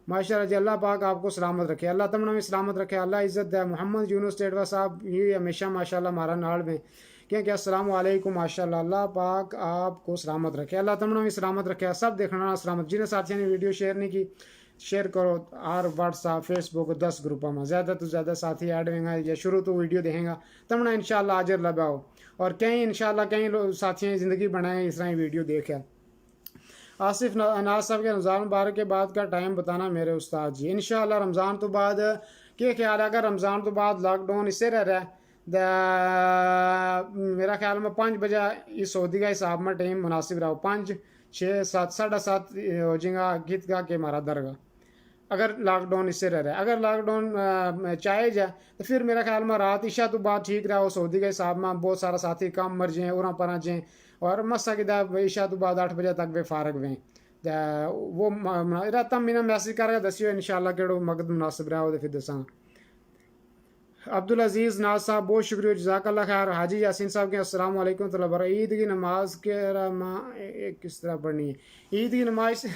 S1: ماشاءاللہ جی. اللہ پاک آپ کو سلامت رکھے، اللہ تمنا بھی سلامت رکھے، اللہ عزت دے. محمد یونس ٹیڈوا صاحب یہ ہمیشہ ماشاءاللہ ہمارا نال میں کیونکہ السلام علیکم ماشاءاللہ اللہ پاک آپ کو سلامت رکھے اللہ تمنا بھی سلامت رکھے سب دیکھنا سلامت جنہیں ساتھیوں نے ویڈیو شیئر نہیں کی شیئر کرو اور واٹس ایپ فیس بک 10 گروپوں میں زیادہ تو زیادہ ساتھی ایڈ ہوئیں گا یا شروع تو ویڈیو دیکھیں گا تمنا انشاءاللہ اجر لباؤ اور کہیں انشاءاللہ کہیں ساتھیوں زندگی بنائیں اس طرح ویڈیو دیکھیں آصف ناز صاحب کے رمضان مبارک کے بعد کا ٹائم بتانا میرے استاد جی انشاءاللہ رمضان تو بعد کیا خیال ہے اگر رمضان تو بعد لاک ڈاؤن اس سے رہ رہا ہے میرا خیال میں 5 بجے اس سعودی کا حساب میں ٹائم مناسب رہا 5 6 7 7:30 ہو جائے گا گیت گا کے مارا درگاہ اگر لاک ڈاؤن اس سے رہ رہا ہے اگر لاک ڈاؤن چاہے جائے تو پھر میرا خیال میں رات عشاء تو بعد ٹھیک رہا سعودی کے حساب میں بہت سارا ساتھی کم مر جائیں اور پرا جائیں اور مسا کی عشاء تو بعد 8 بجے تک وہ فارغ ہوئیں وہ رہتا مینا میسج کر کے دسیو انشاءاللہ کہڑو مقد مناسب رہا ہو پھر دساں عبدالعزیز ناز صاحب بہت شکریہ جزاک اللہ خیر حاجی یاسین صاحب کے السلام علیکم ورحمۃ اللہ وبرکاتہ عید کی نماز کے کس طرح پڑھنی ہے عید کی نماز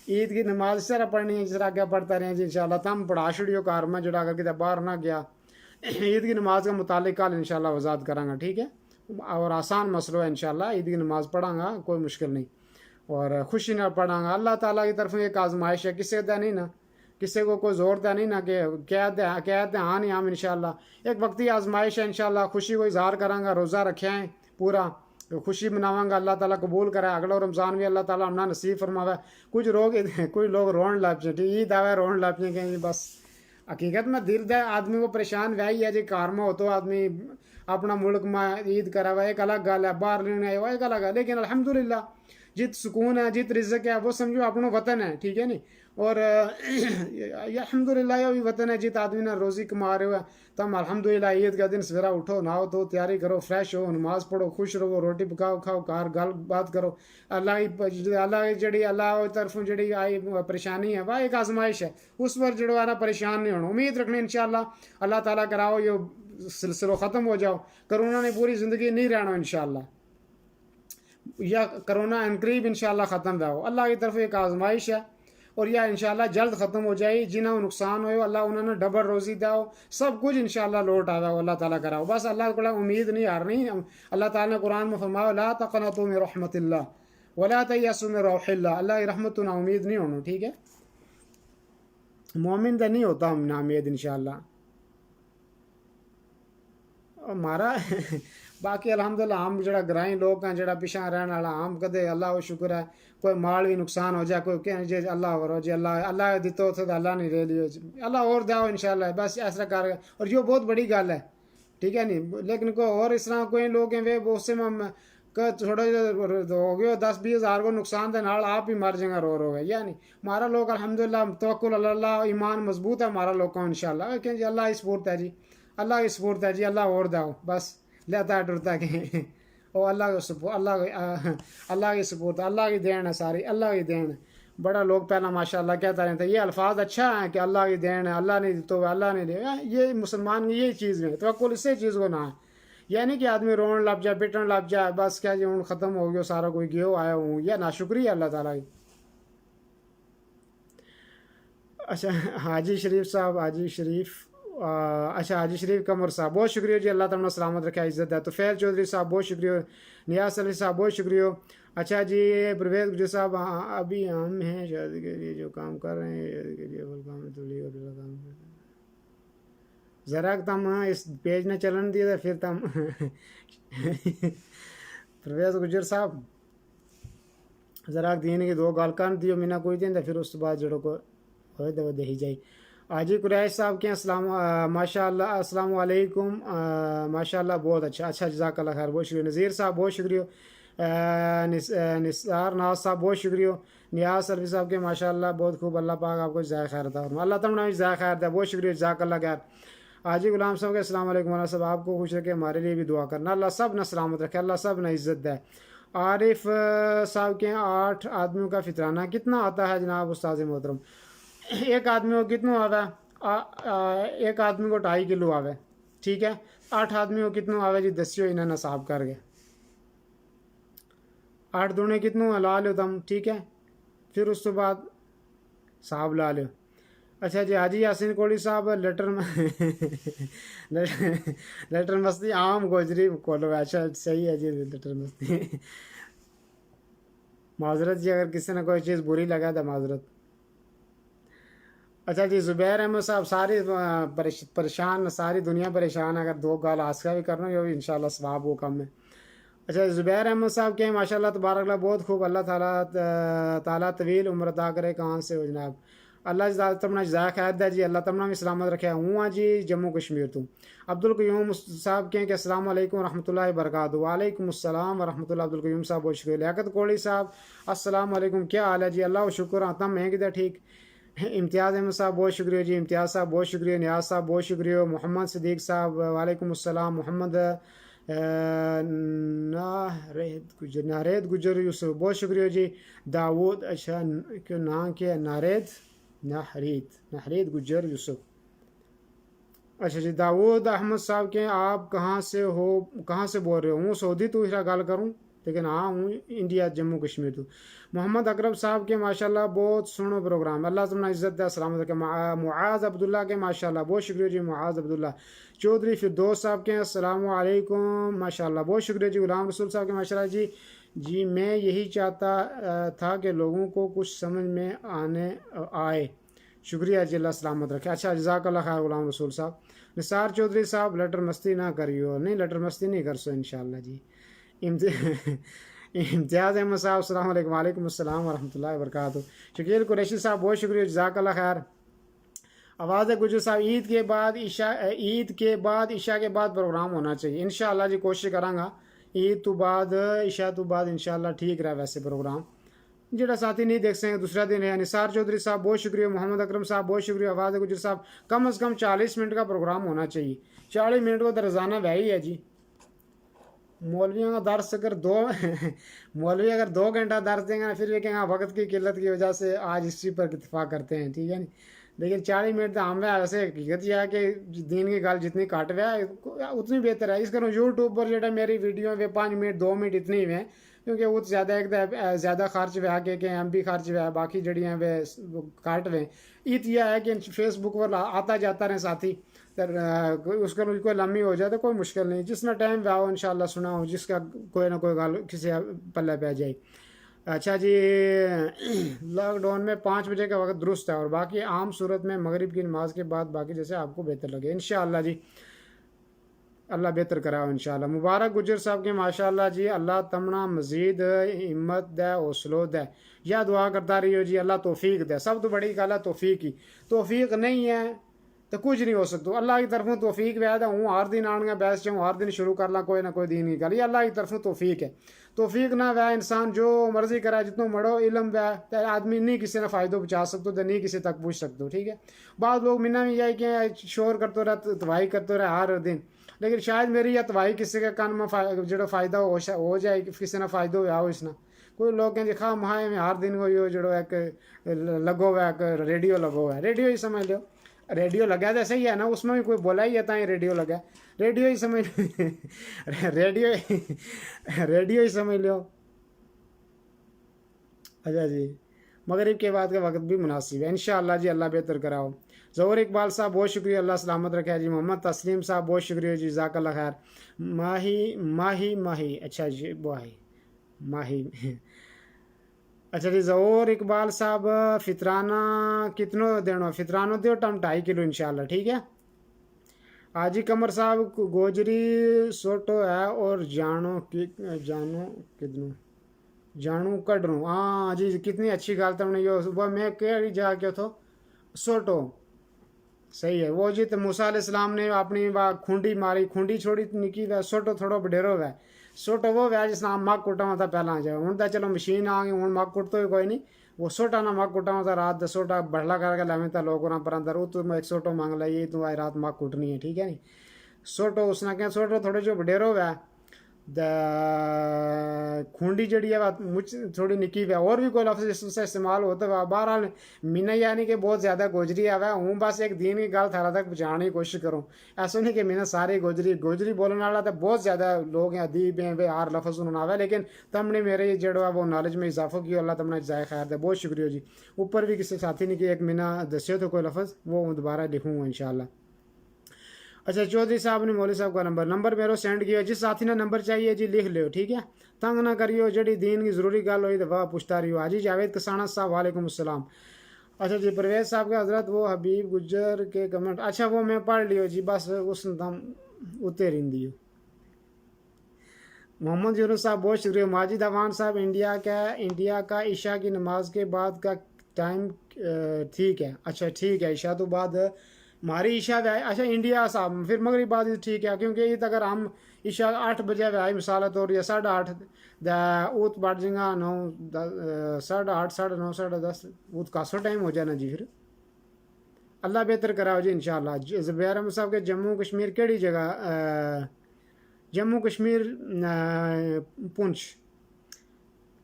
S1: عید کی نماز اس طرح پڑھنی ہے جس طرح کیا پڑھتا رہے جی انشاءاللہ تم پڑھا چھڑیو کار میں جڑا کر کے باہر نہ گیا عید کی نماز کا متعلق کل انشاءاللہ وضاحت کروں گا ٹھیک ہے اور آسان مسئلہ ہے انشاءاللہ عید کی نماز پڑھاں گا کوئی مشکل نہیں اور خوشی نہ پڑھاں گا اللہ تعالیٰ کی طرف ایک آزمائش ہے کسی کا نہیں نا کسی کو کوئی زور دہ نہیں نا کہ کہتے ہیں ہاں نہیں ہم انشاءاللہ ایک وقتی آزمائش ہے انشاءاللہ خوشی کو اظہار کراں گا روزہ رکھے ہیں پورا خوشی مناواں گا اللہ تعالیٰ قبول کرے اگلا رمضان بھی اللہ تعالیٰ ہمنا نصیب فرماوے کچھ لوگ رون لگ پے عید آوے رون لگ پے کہ بس حقیقت میں دل دے آدمی کو پریشان وہی ہے جی کار میں ہو تو آدمی اپنا ملک میں عید کرا ہوا ایک الگ گل ہے باہر لینے آئے ہوا ایک الگ ہے لیکن الحمدللہ جت سکون ہے جت رزق ہے وہ سمجھو اپنا وطن ہے ٹھیک ہے نہیں اور الحمدللہ یہ بھی وطن ہے جت آدمی نے روزی کما رہے ہوئے تم الحمدللہ عید کا دن سویرا اٹھو نہاؤ تو تیاری کرو فریش ہو نماز پڑھو خوش رہو روٹی پکاؤ کھاؤ کار گل بات کرو اللہ کی جڑی اللہ کی طرف جڑی آئی پریشانی ہے وہ ایک آزمائش ہے اس پر جڑو ہے پریشان نہیں ہونا امید رکھنے انشاءاللہ اللہ تعالیٰ کراؤ یہ سلسلہ ختم ہو جاؤ کرونا نے پوری زندگی نہیں رہنا انشاءاللہ یا کرونا انقریب انشاءاللہ ختم رہو اللہ کی طرف ایک آزمائش ہے اور یہ انشاءاللہ جلد ختم ہو جائے جنہوں نقصان ہوئے اللہ انہوں نے ڈبل روزی داؤ سب کچھ انشاءاللہ لوٹ آوے اللہ تعالیٰ کراؤ بس اللہ کو امید نہیں ہارنی اللہ تعالیٰ نے قرآن میں فرمایا لا تقنطوا من رحمت اللہ ولا تیأسوا من روح اللہ اللہ کی رحمت تو نا امید نہیں ہونا ٹھیک ہے مومن تو نہیں ہوتا ہم نا امید انشاءاللہ ہمارا باقی الحمدللہ ہم جڑا گرائیں لوگ ہیں جڑا پیچھا رہنے والا ہم کدے اللہ کو شکر ہے کوئی مال بھی نقصان ہو جائے کوئی کہ جی اللہ ہو جی اللہ دیتو تھے اللہ نہیں رہ لیو اللہ اور داؤ انشاءاللہ بس ایسا کر اور یہ بہت بڑی گل ہے ٹھیک ہے نہیں لیکن کوئی اور اس طرح کوئی لوگ ہیں وہ اس سے تھوڑا ہو گیا 10-20 ہزار کو نقصان دے نال آپ ہی مر جائیں گے رو گئے یعنی ہمارا لوگ الحمدللہ توکل اللہ ایمان مضبوط ہے ہمارا لوگ کا انشاءاللہ کہ جی اللہ کی سپورت ہے جی اللہ کی سپورت ہے جی اللہ اور داؤ بس لیتا ہے ٹرتا کہ وہ اللہ کا سپورٹ اللہ کی سپورت اللہ کی دین ہے ساری اللہ کی دین بڑا لوگ پہلا ماشاءاللہ کہتا رہتا ہے یہ الفاظ اچھا ہے کہ اللہ کی دین ہے اللہ نے تو اللہ نے دے یہ مسلمان کی یہی چیز میں توکل اس سے چیز کو نہ ہے یعنی کہ آدمی رون لگ جائے پیٹن لگ جائے بس کیا جی ہوں ختم ہو گیا سارا کوئی گیو آیا ہوں یا ناشکری ہے اللہ تعالیٰ کی اچھا حاجی شریف صاحب حاجی شریف اچھا حاجی شریف قمر صاحب بہت شکریہ جی اللہ تعالیٰ سلامت رکھے عزت ہے تو فیض چودھری صاحب بہت شکریہ نیاز علی صاحب بہت شکریہ اچھا جی پرویز گجر صاحب ابھی ہم ہیں شادی کے لیے جو کام کر رہے ہیں شادی کے لیے کام تبلیغ اور کام کر رہے ہیں ذرا تم اس پیج نہ چلن دیے پھر تم پرویز گجر صاحب ذرا دین کی 2 گال کر دیو مینا کوئی دین پھر اس بعد جڑو کو ہوئے تو دہی جائی حاجی قریش صاحب کے السلام ماشاء اللہ السلام علیکم ماشاء اللہ بہت اچھا جزاک اللہ خیر بہت شکریہ نذیر صاحب بہت شکریہ نثار ناز صاحب بہت شکریہ نیاز سلوی صاحب کے ماشاء اللہ بہت خوب اللہ پاک آپ کو جزائے خیر عطا فرمائے اللہ تعالیٰ نے جزائے خیر دے بہت شکریہ جزاک اللہ خیر حاجی غلام صاحب کے السلام علیکم اللہ صاحب آپ کو خوش رکھے ہمارے لیے بھی دعا کرنا اللہ سب نے سلامت رکھے اللہ سب نے عزت دے عارف صاحب کے 8 آدمیوں کا فطرانہ کتنا آتا ہے جناب استاذ محترم ایک آدمی کو کتنا آوے ایک آدمی کو 2.5 کلو آوے ٹھیک ہے 8 آدمی کو کتنا آوے جی دسیو انہیں نصاب کر گئے 8 دونے کتنا لا لو تم ٹھیک ہے پھر اس تو بعد صاحب لا لو اچھا جی حاجی یاسین کوڑی صاحب لیٹر مستی عام گوجری کولو. اچھا صحیح ہے جی لیٹر مستی. معذرت جی اگر کسی نے کوئی چیز بری لگا تو معذرت. اچھا جی زبیر احمد صاحب ساری پریشان ساری دنیا پریشان ہے. اگر دو گال آسکا بھی کرنا یہ بھی انشاءاللہ ثواب وہ کم ہے. اچھا زبیر احمد صاحب کے ماشاء اللہ تبارک اللہ بہت خوب. اللہ تعالیٰ طویل عمر عطا کرے. کہاں سے ہو جناب؟ اللہ تمنا جزائے خیر دے جی. اللہ تمنا بھی سلامت رکھے. ہوں جی جموں کشمیر تو. عبدالقیوم صاحب کہیں کہ السلام علیکم ورحمۃ اللہ وبرکاتہ. وعلیکم السلام ورحمۃ اللہ. عبدالقیوم صاحب بہت شکریہ. لیاقت کوڑی صاحب السلام علیکم. کیا حال ہے جی؟ اللہ و شکر آتا میں کدھر ٹھیک. امتیاز احمد صاحب بہت شکریہ جی. امتیاز صاحب بہت شکریہ. نیاز صاحب بہت شکریہ. محمد صدیق صاحب وعلیکم السلام. محمد نارید گجر یوسف بہت شکریہ جی. داود اچھا کیوں نام کیا ہے؟ نحرید گجر یوسف. اچھا جی داود احمد صاحب کے آپ کہاں سے ہو؟ کہاں سے بول رہے ہو؟ ہوں سعودی تو ہی گال کروں لیکن ہاں ہوں انڈیا جموں کشمیر تو. محمد اکرم صاحب کے ماشاءاللہ بہت سنو پروگرام. اللہ تمنا عزت دے سلامت رکھے. معاذ عبداللہ کے ماشاءاللہ بہت شکریہ جی. معاذ عبداللہ. چودھری فردوس صاحب کے السلام علیکم ماشاءاللہ بہت شکریہ جی. غلام رسول صاحب کے ماشاءاللہ جی میں یہی چاہتا تھا کہ لوگوں کو کچھ سمجھ میں آئے. شکریہ جی. اللہ سلامت رکھے. اچھا جزاک اللہ خیر غلام رسول صاحب. نثار چودھری صاحب لیٹر مستی نہ کریو. نہیں لیٹر مستی نہیں کر سو انشاءاللہ جی. امتیاز احمد صاحب السلام علیکم. وعلیکم السلام ورحمۃ اللہ وبرکاتہ. شکیل قریشی صاحب بہت شکریہ. جزاک اللہ خیر. آواز گجر صاحب عید کے بعد عشاء کے بعد پروگرام ہونا چاہیے انشاءاللہ جی. کوشش کروں گا عید تو بعد عشاء تو بعد انشاءاللہ ٹھیک رہا ویسے پروگرام. جڑا ساتھی نہیں دیکھ سکیں دوسرا دن ہے. نثار چودھری صاحب بہت شکریہ. محمد اکرم صاحب بہت شکریہ. آواز گجر صاحب کم از کم 40 منٹ کا پروگرام ہونا چاہیے. 40 منٹ کو تو روزانہ وہی ہے جی. مولویوں کا درس اگر مولوی اگر 2 گھنٹہ درس دیں گے پھر یہ کہیں گے وقت کی قلت کی وجہ سے آج اس چیز پر اتفاق کرتے ہیں. ٹھیک ہے نہیں لیکن 40 منٹ تو ہم ایسے حقیقت یہ ہے کہ دین کی گل جتنی کٹ ہوا ہے اتنی بہتر ہے. اس کروں یوٹیوب پر جڑا میری ویڈیو 5 منٹ 2 منٹ اتنی ہوئے ہیں کیونکہ وہ زیادہ زیادہ خرچ ہوا کہ ایم بھی خرچ ہوا باقی جڑی ہیں وہ کٹ ہوئے. ایت یہ ہے کہ فیس بک پر آتا جاتا رہے ساتھی اس کا کوئی لمبی ہو جائے تو کوئی مشکل نہیں. جس نے ٹائم پہ آؤ انشاءاللہ سنا ہو جس کا کوئی نہ کوئی گل کسی پلے پہ جائے. اچھا جی لاک ڈاؤن میں 5 بجے کا وقت درست ہے اور باقی عام صورت میں مغرب کی نماز کے بعد باقی جیسے آپ کو بہتر لگے انشاءاللہ جی. اللہ بہتر کراؤ انشاءاللہ. مبارک گجر صاحب کے ماشاءاللہ جی. اللہ تمنا مزید ہمت دے حوصلہ دے. یا دعا کرتا رہی ہو جی. اللہ توفیق دے. سب تو بڑی گل ہے توفیق کی. توفیق نہیں ہے تو کچھ نہیں ہو سکتا. اللہ کی طرفوں توفیق وعدہ ہوں ہر دن آن گا بیس چاہوں ہر دن شروع کر لا کوئی نہ کوئی دین کی گل. یہ اللہ کی طرفوں توفیق ہے. توفیق نہ وہ انسان جو مرضی کرے جتنا مڑو علم وہ آدمی نہیں کسی نے فائدہ پہنچا سکتا تو نہیں کسی تک پوچھ سکتا. ٹھیک ہے بعض لوگ منا بھی یہ کہ شور کرتے رہے تباہی کرتے رہے ہر دن لیکن شاید میری یا تباہی کسی کے کان میں جڑا فائدہ ہو جائے کسی نے فائدہ ہوا ہو اس نے. کوئی لوگ کہیں خواہ مہائے میں ہر دن کوئی جڑو ایک لگو ہوا ہے ایک ریڈیو لگو ہوا ہے. ریڈیو ہی سمجھ لو. ریڈیو لگا تو صحیح ہے نا اس میں بھی کوئی بولا ہی ہے ریڈیو لگا. ریڈیو ہی سمجھ ریڈیو ہی سمجھ لو. اچھا جی مغرب کے بعد کا وقت بھی مناسب ہے انشاءاللہ جی. اللہ بہتر کراؤ. ظہور اقبال صاحب بہت شکریہ. اللہ سلامت رکھے جی. محمد تسلیم صاحب بہت شکریہ جی. جزاک اللہ خیر. ماہی اچھا جی ماہی اچھا جی. ظہور اقبال صاحب فطرانہ کتنوں دینا؟ فطرانہ دیو ٹم 2.5 کلو انشاءاللہ. ٹھیک ہے. حاجی قمر صاحب گوجری سوٹو ہے اور جانو کڈروں. ہاں جی کتنی اچھی گال تم نے وہ میں کہڑی جا کے تھو سوٹو صحیح ہے وہ جی. تو موسیٰ علیہ السلام نے اپنی کھونڈی ماری کھونڈی چھوڑی نکی وے سوٹو تھوڑا بڈیرو وے. سوٹو وہ وے جس نام مگ کٹا ہوتا پہلا جائے ہوں تو چلو مشین آ گئی ہوں مگ کٹ تو ہی کوئی نہیں. وہ سوٹا نہ مگ کٹا ہوتا رات 10 سوٹا بڑھلا کر کے لویں تھا لوگوں پر اندر وہ تو 1 سوٹو مانگ لائیے تو آئی رات مگ کٹنی ہے. ٹھیک ہے نہیں سوٹو اس نے کہیں سوٹو تھوڑے جو بڈیرو وے کھونڈی جڑی ہے مجھ تھوڑی نکی ہے اور بھی کوئی لفظ اس سے استعمال ہوتا ہے بہرحال مینا یعنی کہ بہت زیادہ گوجری آوا ہوں بس ایک دین کی گل تھارا تک پہنچانے کی کوشش کروں ایسا نہیں کہ مینا سارے گوجری بولنے والا تو بہت زیادہ لوگ ہیں ادیب ہیں ہر لفظ انہوں نے آوا لیکن تم نے میرے جڑا وہ نالج میں اضافہ کیا اللہ تم نے جزائے خیر دے بہت شکریہ جی اوپر بھی کسی ساتھی نے کہ ایک مینا دسیو تو کوئی لفظ وہ دوبارہ لکھوں گا انشاءاللہ اچھا چودھری صاحب نے مولوی صاحب کا نمبر میرے سینڈ کیا جس ساتھی نے نمبر چاہیے جی لکھ لیو ٹھیک ہے تنگ نہ کریو جڑی دین کی ضروری گل ہوئی تو وہ پوچھتا رہیو حاجی جاوید کسانہ صاحب وعلیکم السلام اچھا جی پرویز صاحب کے حضرت وہ حبیب گجر کے کمنٹ اچھا وہ میں پڑھ لیو جی بس اس دم اتے رہندی ہو محمد یونس صاحب بہت شکریہ ماجد عوان صاحب انڈیا کا عشاء کی نماز کے بعد کا ٹائم ٹھیک ہے اچھا ٹھیک ہے عشاء تو بعد ہماری عشاء اچھا انڈیا صاحب پھر مغرب بعد ٹھیک ہے کیونکہ یہ اگر ہم عشاء 8 بجے آئی مثال طور یا 8:30 اوت بڑھ جائیں گا 9 8:30 9:30 10 اوت کاسو ٹائم ہو جانا جی پھر اللہ بہتر کراؤ جی انشاءاللہ زبیر احمد صاحب کے جموں کشمیر کیڑی جگہ جموں کشمیر پونچھ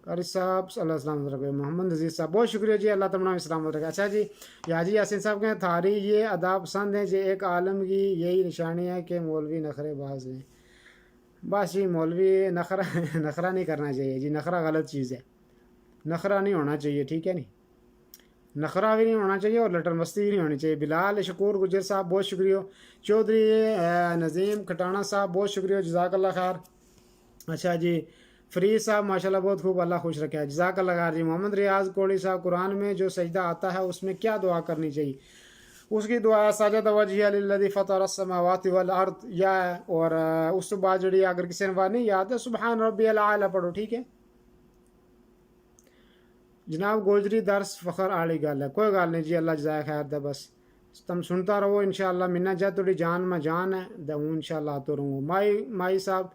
S1: قاری صاحب صلی اللہ علیہ وسلم رکھے محمد عزیز صاحب بہت شکریہ جی اللہ تمام سلامت رکھے اچھا جی یاجی یاسین صاحب کہیں تھاری یہ ادا پسند ہے جی ایک عالم کی یہی نشانی ہے کہ مولوی نخرے باز ہیں بس جی مولوی نخرہ نہیں کرنا چاہیے جی نخرہ غلط چیز ہے نخرہ نہیں ہونا چاہیے ٹھیک ہے نہیں نخرہ بھی نہیں ہونا چاہیے اور لٹر مستی بھی نہیں ہونی چاہیے بلال شکور گجر صاحب بہت شکریہ چودھری نظیم کھٹانا صاحب بہت شکریہ جزاک اللہ خیر اچھا جی فرید صاحب ماشاءاللہ بہت خوب اللہ خوش رکھے جزاک اللہ خیر جی محمد ریاض کوڑی صاحب قرآن میں جو سجدہ آتا ہے اس میں کیا دعا کرنی چاہیے اس کی دعا سجد وجہ للذی فطر السماوات والارض یا اور اس تو بعد جڑی اگر کسی نے بات نہیں یاد ہے سبحان ربی الاعلی پڑھو ٹھیک ہے جناب گوجری درس فخر آلی گل ہے کوئی گل نہیں جی اللہ جزائے خیر دے بس تم سنتا رہو انشاءاللہ منا جا تھوڑی جان میں جان ہے دے ہوں انشاءاللہ آتا رہوں مائی صاحب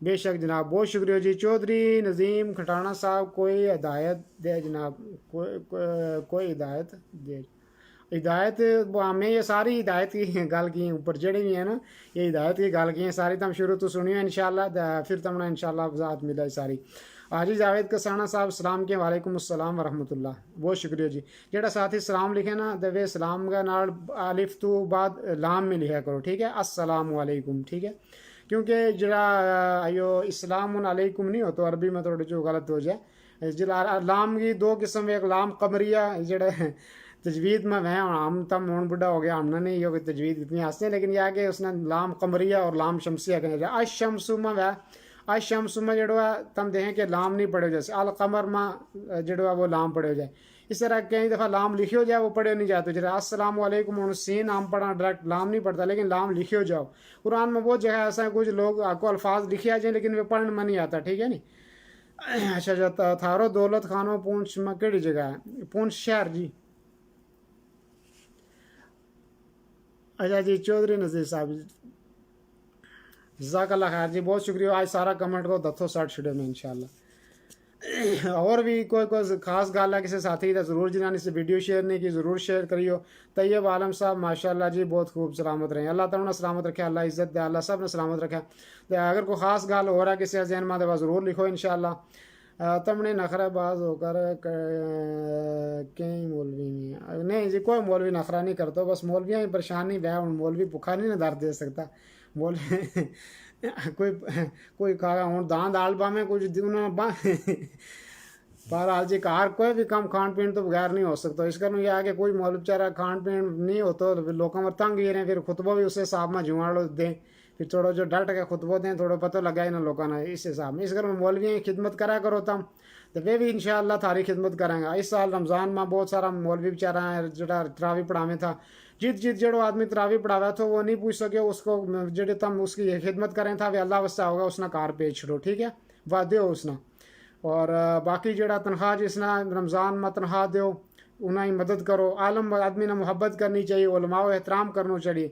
S1: بے شک جناب بہت شکریہ جی چودھری نظیم کھٹانا صاحب کوئی ہدایت دے جناب کوئی ہدایت دے ہدایت میں یہ ساری ہدایت کی گل کی اوپر جڑی بھی ہیں نا یہ ہدایت کی گل کی ہیں ساری تم شروع تو سنی ہو انشاءاللہ پھر تم نے انشاءاللہ وضاحت ملا ساری حاجی جاوید کسانہ صاحب سلام کے وعلیکم السلام ورحمۃ اللہ بہت شکریہ جی جڑا ساتھی سلام لکھے نا دے سلام کا نال الف تو بعد لام میں لکھا کرو ٹھیک ہے السلام علیکم ٹھیک ہے کیونکہ جڑا ایو اسلام علیکم نہیں ہو تو عربی میں تھوڑی جو غلط ہو جائے جڑا لام کی دو قسم ایک لام قمریہ جڑا تجوید میں میں ہم تم ہوں بڑھا ہو گیا ہم نے نہیں یہ تجوید اتنی ہنستے ہیں لیکن یہ کہ اس نے لام قمریہ اور لام شمسیہ کہنے جائے الشمس میں وہ الشمس میں جڑا تم دیکھیں کہ لام نہیں پڑھے جیسے القمر میں جڑا وہ لام پڑھے ہو جائے اس طرح کئی دفعہ لام لکھے ہو جائے وہ پڑھے نہیں جاتے جرا السلام علیکم اور سین ہم پڑھا ڈائریکٹ لام نہیں پڑھتا لیکن لام لکھے ہو جاؤ قرآن میں بہت جگہ ایسا ہے کچھ لوگ آپ کو الفاظ لکھے آ جائیں لیکن وہ پڑھنے میں نہیں آتا ٹھیک ہے نہیں اچھا اچھا تھارو دولت خانوں پونچھ میں کہڑی جگہ ہے پونچھ شہر جی اچھا جی چودھری نذیر صاحب جزاک اللہ خیر جی بہت شکریہ آج سارا کمنٹ کو دتھو سٹ چھڑے میں انشاءاللہ اور بھی کوئی خاص گل ہے کسی ساتھی کا ضرور جنہوں سے ویڈیو شیئر نہیں کی ضرور شیئر کریو طیب عالم صاحب ماشاءاللہ جی بہت خوب سلامت رہیں اللہ تعالیٰ نے سلامت رکھے اللہ عزت دے اللہ سب نے سلامت رکھے اگر کوئی خاص گل ہو رہا ہے کسی ذہن میں تو ضرور لکھو انشاءاللہ تم نے نخرہ باز ہو کر کئی مولوی نہیں جی کوئی مولوی نخرہ نہیں کرتا بس مولویاں ہی پریشانی ہے مولوی بھوکھا نہیں نہ درد دے سکتا بولے کوئی کھا ہوں دان دال با میں کچھ بہرحال جی کار کوئی بھی کم کھان پین تو بغیر نہیں ہو سکتا اس کرنے یہ ہے کہ کوئی مولوی بیچارہ کھان پین نہیں ہوتا لوگوں میں تنگ ہی رہے پھر خطبہ بھی اس حساب میں جماڑ دیں پھر تھوڑا جو ڈٹ کے خطبہ دیں تھوڑا پتہ لگا ہی نا لوگوں نے اس حساب میں اس کرنے مولوی خدمت کرا کرو تم تو وہ بھی انشاءاللہ تھاری خدمت کریں گا اس سال رمضان میں بہت سارا مولوی بیچارہ ہیں جڑا تراوی پڑھاویں تھا جت جڑو آدمی تراوی پڑھاوا تھا وہ نہیں پوچھ سکے اس کو جڑے تم اس کی خدمت کریں تھا وہ اللہ واسطہ ہوگا اس نے کار پیچ چھڑو ٹھیک ہے وعدے ہو اس نے اور باقی جڑا تنخواہ جس نے رمضان میں تنخواہ دیو انہیں مدد کرو عالم آدمی نے محبت کرنی چاہیے علماء و احترام کرنا چاہیے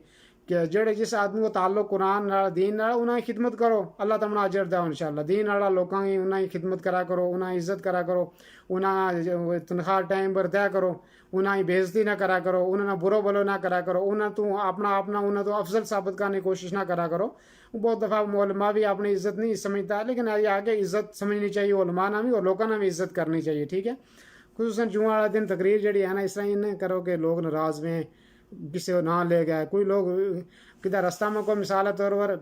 S1: کہ جڑے جس آدمی کو تعلق قرآن نال دین نال انہاں کی خدمت کرو اللہ تمنا اجر دے انشاءاللہ دین والا لوکاں کی انہاں کی خدمت کرا کرو انہاں کی عزت کرا کرو انہاں تنخواہ ٹائم پر دیا کرو انہاں کی بےزتی نہ کرا کرو انہاں برو بلو نہ کرا کرو انہاں تو اپنا انہاں تو افضل ثابت کرنے کی کوشش نہ کرا کرو بہت دفعہ علماء بھی اپنی عزت نہیں سمجھتا لیکن آگے عزت سمجھنی چاہیے علماء نے بھی اور لوگوں نے بھی عزت کرنی چاہیے ٹھیک ہے خصوصاً جمعہ والا دن تقریر جڑی ہے نا اس طرح ہی نہ کرو کہ لوگ ناراض ہوئیں کسی کو نہ لے گئے کوئی لوگ کدھر رستہ میں کوئی مثال طور پر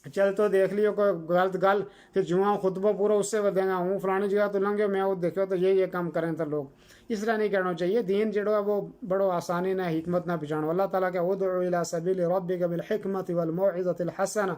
S1: چل تو دیکھ لیو کوئی غلط گل پھر جمعہ خطبہ پورا اس سے دیں گا ہوں فلانی جگہ تو لنگے میں وہ دیکھو تو یہ کام کریں تو لوگ اس طرح نہیں کرنا چاہیے دین جڑو ہے وہ بڑو آسانی نہ حکمت نہ پہچانو اللہ تعالیٰ کہ ادعو الی سبیل ربک بالحکمت والموعظۃ الحسنہ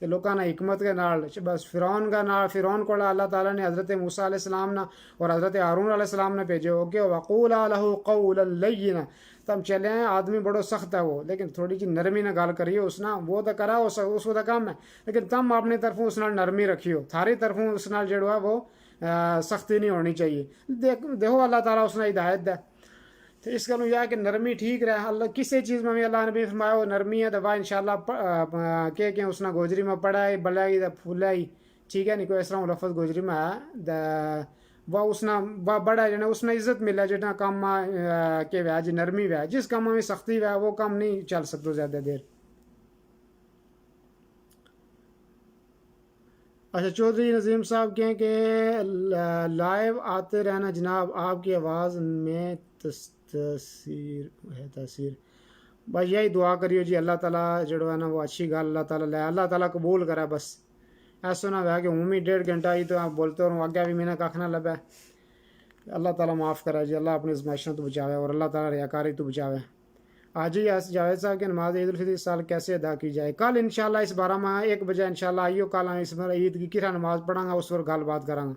S1: کہ لوگوں نے حکمت کے نال بس فرعون کو اللہ تعالیٰ نے حضرت موسیٰ علیہ السلام نے اور حضرت ہارون علیہ السلام نے بھیجے ہو کہ وقولا لہ قولا لینا تم چلے ہیں آدمی بڑو سخت ہے وہ لیکن تھوڑی جی نرمی نہ گال کریے اس نا وہ تو کرا اس کو تو کم ہے لیکن تم اپنی طرفوں اس نال نرمی رکھیو تھاری طرفوں اس نال جڑو ہے وہ سختی نہیں ہونی چاہیے دیکھو اللہ تعالیٰ اس نے ہدایت دے تو اس کا یہ کہ نرمی ٹھیک رہے اللہ کسی چیز میں بھی اللہ نے فرمایا وہ نرمی ہے تو وہ انشاءاللہ کہ اس نے گوجری میں پڑھائی بلائی پھولائی ٹھیک ہے نہیں کوئی اس طرح لفظ گوجری میں ہے وہ اس نے بڑا جنا اس نے عزت ملا جنا کام کے وے جی نرمی وے جس کام میں سختی وے وہ کام نہیں چل سکتا زیادہ دیر اچھا چودھری نظیم صاحب کہیں کہ لائیو آتے رہنا جناب آپ کی آواز میں تاثیر بس یہی دعا کریو جی اللہ تعالیٰ جڑو ہے نا وہ اچھی گل اللہ تعالیٰ لے اللہ تعالیٰ قبول کرے بس ایسا نہ ہوا کہ ہوں بھی 1.5 گھنٹہ ہی تو آپ بولتے رہوں آگے بھی میں نے کھ نہ لبے اللہ تعالیٰ معاف کرے جی اللہ اپنی ازمائشوں تو بچاوے اور اللہ تعالیٰ ریاکاری تو بچاوے آج ہی جاوید صاحب کی نماز عید الفطر اس سال کیسے ادا کی جائے کل انشاءاللہ اس 12 ماہ 1 بجے انشاءاللہ آئیو کل اس میں عید کی کہڑا نماز پڑھاں گا اس پر گل بات کراں گا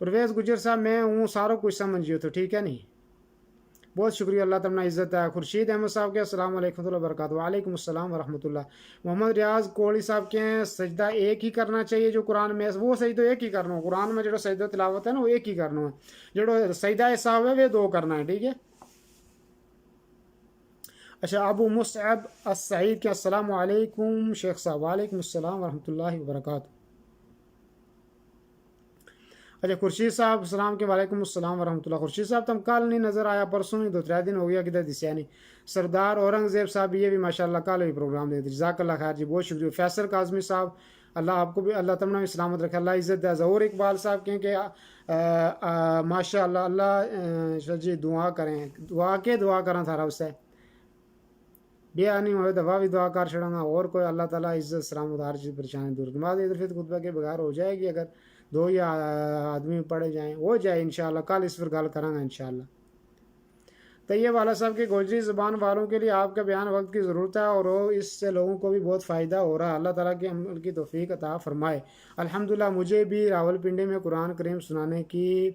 S1: پرویز گجر صاحب میں ہوں سارا کچھ سمجھیو تو ٹھیک ہے نہیں بہت شکریہ اللہ تمنا عزت ہے خورشید احمد صاحب کے السلام علیکم ورحمۃ اللہ وبرکاتہ وعلیکم السلام ورحمۃ اللہ محمد ریاض کوڑی صاحب کے ہیں سجدہ ایک ہی کرنا چاہیے جو قرآن میں وہ سجدہ ایک ہی کرنا ہو قرآن میں جو سجدہ تلاوت ہے نا وہ ایک ہی کرنا ہے جو سجدہ صاحب ہے وہ 2 کرنا ہے ٹھیک ہے اچھا ابو مصعب السعید کے السلام علیکم شیخ صاحب وعلیکم السلام ورحمۃ اللہ وبرکاتہ اچھا خورشید صاحب السلام کے وعلیکم السلام ورحمۃ اللہ خورشید صاحب تم کل نہیں نظر آیا پرسوں ہی 2-3 دن ہو گیا کدھر دسیا نہیں سردار اورنگزیب صاحب یہ بھی ماشاءاللہ کل بھی پروگرام دیتے جزاک اللہ خیر جی بہت شکریہ فیصل کاظمی صاحب اللہ آپ کو بھی اللہ تمنا بھی سلامت رکھے اللہ عزت دے ظہور اقبال صاحب کہیں کہ ماشاء اللہ اللہ جی دعا کریں تھارا اس سے بیا نہیں ہوئے دفعہ بھی دعا کر چھڑا گا اور کوئی اللہ تعالیٰ عزت سلامت ہر چیز پریشانی دور نماز عید الفطر خطبہ کے بغیر ہو جائے گی اگر 2 یا آدمی پڑھے جائیں ہو جائے انشاءاللہ کل اس پر گل کریں گا انشاءاللہ طیب والا صاحب کے گوجری زبان والوں کے لیے آپ کا بیان وقت کی ضرورت ہے اور اس سے لوگوں کو بھی بہت فائدہ ہو رہا ہے اللہ تعالیٰ کے عمل کی توفیق عطا فرمائے الحمدللہ مجھے بھی راولپنڈی میں قرآن کریم سنانے کی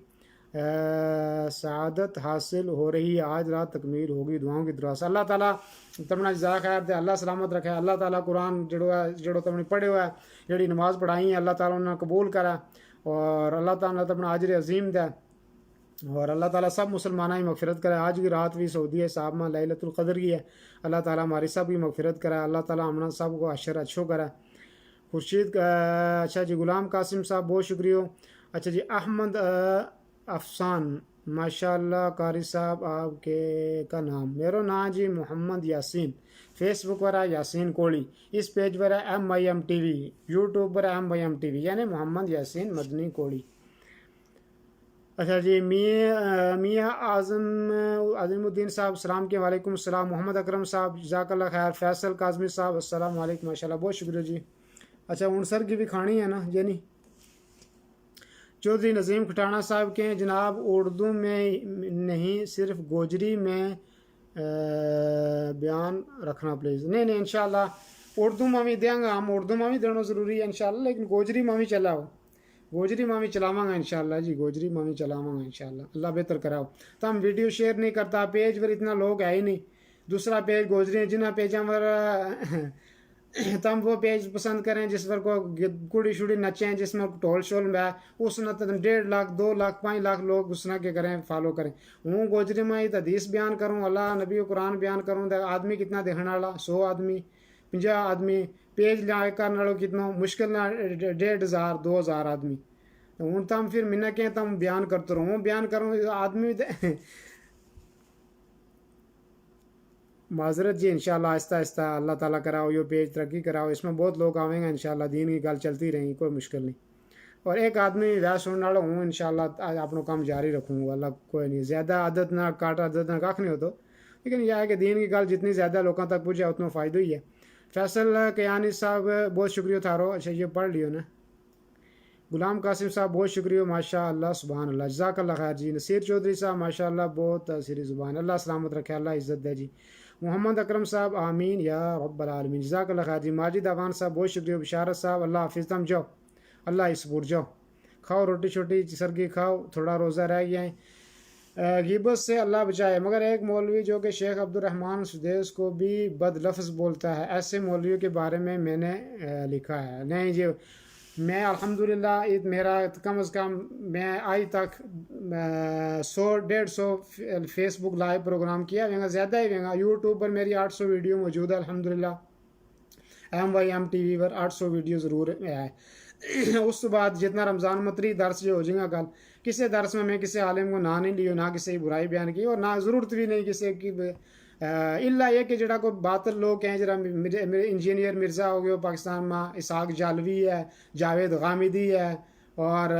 S1: سعادت حاصل ہو رہی ہے آج رات تکمیل ہوگی دعاؤں کی دعا سے اللہ تعالیٰ تمنا جزاک خیر دے اللہ سلامت رکھے اللہ تعالیٰ قرآن جڑو تم نے پڑھے ہوا ہے جڑی نماز پڑھائی ہے اللہ تعالیٰ انہیں قبول کرا اور اللہ تعالیٰ تمنا اجر عظیم دے اور اللہ تعالیٰ سب مسلمانوں کی مغفرت کرے آج کی رات بھی سعودی صاحب میں لیلۃ القدر کی ہے اللہ تعالیٰ ہماری سب کی مغفرت کرے اللہ تعالیٰ ہم سب کو اشر اچھو کرے خورشید اچھا جی غلام قاسم صاحب بہت شکریہ اچھا جی احمد افسان ماشاء اللہ قاری صاحب آپ کے کا نام میرا نام جی محمد یاسین فیس بک پر ہے یاسین کوڑی اس پیج پر ہے MIM TV یوٹیوب پر ہے MIM TV یعنی محمد یاسین مدنی کوڑی اچھا جی میاں عظیم الدین صاحب السلام کے وعلیکم السلام محمد اکرم صاحب جزاک اللہ خیر فیصل کاظمی صاحب السلام علیکم ماشاء اللہ بہت شکریہ جی اچھا عنصر کی بھی کھانی ہے نا یعنی چودھری نظیم کھٹانا صاحب کے جناب اردو میں نہیں صرف گوجری میں بیان رکھنا پلیز نہیں انشاءاللہ اردو میں بھی دیں گا ہم اردو میں بھی دینا ضروری ہے انشاءاللہ لیکن گوجری میں بھی چلاؤ گوجری میں بھی چلاواں گا انشاءاللہ جی گوجری میں بھی چلاواں گا انشاءاللہ اللہ بہتر کراؤ تو ہم ویڈیو شیئر نہیں کرتا پیج پر اتنا لوگ ہے ہی نہیں دوسرا پیج گوجری جنہ پیجاں پر تم وہ پیج پسند کریں جس پر کو کڑی شڑی نچیں، جس میں ٹول شول میں اس نہ 1.5 لاکھ 2 لاکھ 5 لاکھ لوگ اس نہ کے کریں فالو کریں. ہوں گوجری میں حدیث بیان کروں، اللہ نبی و قرآن بیان کروں، آدمی کتنا دیکھنے والا 100 آدمی 50 آدمی پیج لائے کرنے والوں کتنا مشکل نہ 1,500 2,000 آدمی. ہوں تم پھر منکیں تم بیان کرتے رہو، ہوں بیان کروں آدمی معذرت جی. انشاءاللہ آہستہ آہستہ اللہ تعالیٰ کراؤ یہ پیج ترقی کراؤ، اس میں بہت لوگ آئیں گے انشاءاللہ، دین کی گل چلتی رہیں، کوئی مشکل نہیں. اور ایک آدمی ویسے سننے والا ہوں انشاءاللہ اپنا کام جاری رکھوں گا، اللہ کوئی نہیں زیادہ عادت نہ کاٹ عادت نہ کھ نہیں ہو تو، لیکن یہ ہے کہ دین کی گل جتنی زیادہ لوگوں تک پہنچے اتنا فائدہ ہی ہے. فیصل کیانی صاحب بہت شکریہ تھارو، اچھا یہ پڑھ لیو نا. غلام قاسم صاحب بہت شکریہ، ماشاء اللہ سبحان اللہ جزاک اللہ خیر جی. نصیر چودھری صاحب ماشاء اللہ بہت سری زبان، اللہ سلامت رکھے، اللہ عزت دے جی. محمد اکرم صاحب آمین یا رب العالمین جزاک اللہ خیر جی. ماجد افغان صاحب بہت شکریہ. بشارت صاحب اللہ حافظ، تم جاؤ اللہ اسپور جاؤ، کھاؤ روٹی چھوٹی سرگی کھاؤ، تھوڑا روزہ رہ گیا ہے. غیبت سے اللہ بچائے. مگر ایک مولوی جو کہ شیخ عبد الرحمن سدیس کو بھی بد لفظ بولتا ہے، ایسے مولویوں کے بارے میں نے لکھا ہے. نہیں جی، میں الحمدللہ میرا کم از کم میں آج تک 100 150 فیس بک لائیو پروگرام کیا ہوئے گا، زیادہ ہی ہوئے گا. یوٹیوب پر میری 800 ویڈیو موجود ہے الحمدللہ. MYM ٹی وی پر 800 ویڈیو ضرور ہے. اس بعد جتنا رمضان متری درس جو ہو جائے گا کل، کسی درس میں کسی عالم کو نہ نہیں لیو، نہ کسی برائی بیان کی، اور نہ ضرورت بھی نہیں کسی کی اللہ یہ کہ جڑا کوئی باطل لوگ ہیں، جڑا انجینئر مرزا ہو گیا پاکستان میں، اسحاق جالوی ہے، جاوید غامدی ہے، اور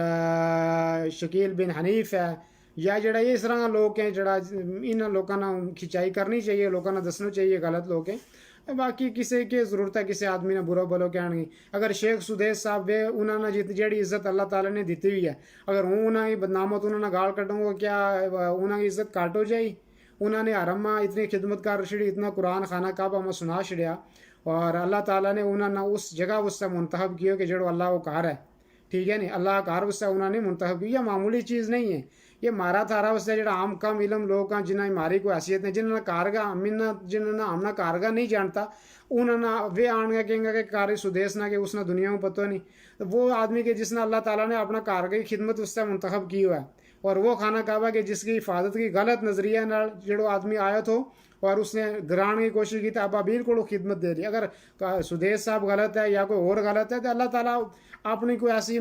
S1: شکیل بن حنیف ہے، یا جڑا یہ اس طرح لوگ ہیں جڑا ان لوگوں نے کھچائی کرنی چاہیے، لوگوں نے دسنا چاہیے غلط لوگ ہیں. باقی کسی کی ضرورت ہے کسی آدمی نے برا بولو کہنے کی. اگر شیخ سدیس صاحب وے انہوں نے جیڑی عزت اللہ تعالیٰ نے دیتی ہوئی ہے، اگر ہوں انہوں کی بدنامت انہوں نے گال کٹوں گا، کیا انہوں کی عزت کاٹ ہو جائے؟ انہوں نے حرم میں اتنی خدمت کر چھڑی، اتنا قرآن خانہ کعبہ میں سنا چھڑیا، اور اللہ تعالیٰ نے انہوں نے اس جگہ اس سے منتخب کیا کہ جڑو اللہ وہ کار ہے، ٹھیک ہے نہیں، اللہ کار اس سے انہوں نے منتخب کی. یہ معمولی چیز نہیں ہے، یہ مارا تھارا اس سے جڑا عام کم علم لوگ ہیں جنہیں ماری کوئی حیثیت نہیں، جنہوں نے کارگاہ جنہوں نے ہم کارگاہ نہیں جانتا، انہوں نے وہ آن گا کہیں گا کہ کاری سدیس نہ کہ اس نے دنیا میں پتہ نہیں. وہ آدمی کے جس نے اللہ تعالیٰ نے اپنا کارگاہ کی خدمت اس سے منتخب کی ہوا ہے، اور وہ خانہ کعبہ کے جس کی حفاظت کی غلط نظریہ نال جڑو آدمی آیا تھو اور اس نے گران کی کوشش کی تو ابابیل کو خدمت دے دی. اگر سدیس صاحب غلط ہے یا کوئی اور غلط ہے تو اللہ تعالیٰ اپنی کوئی ایسی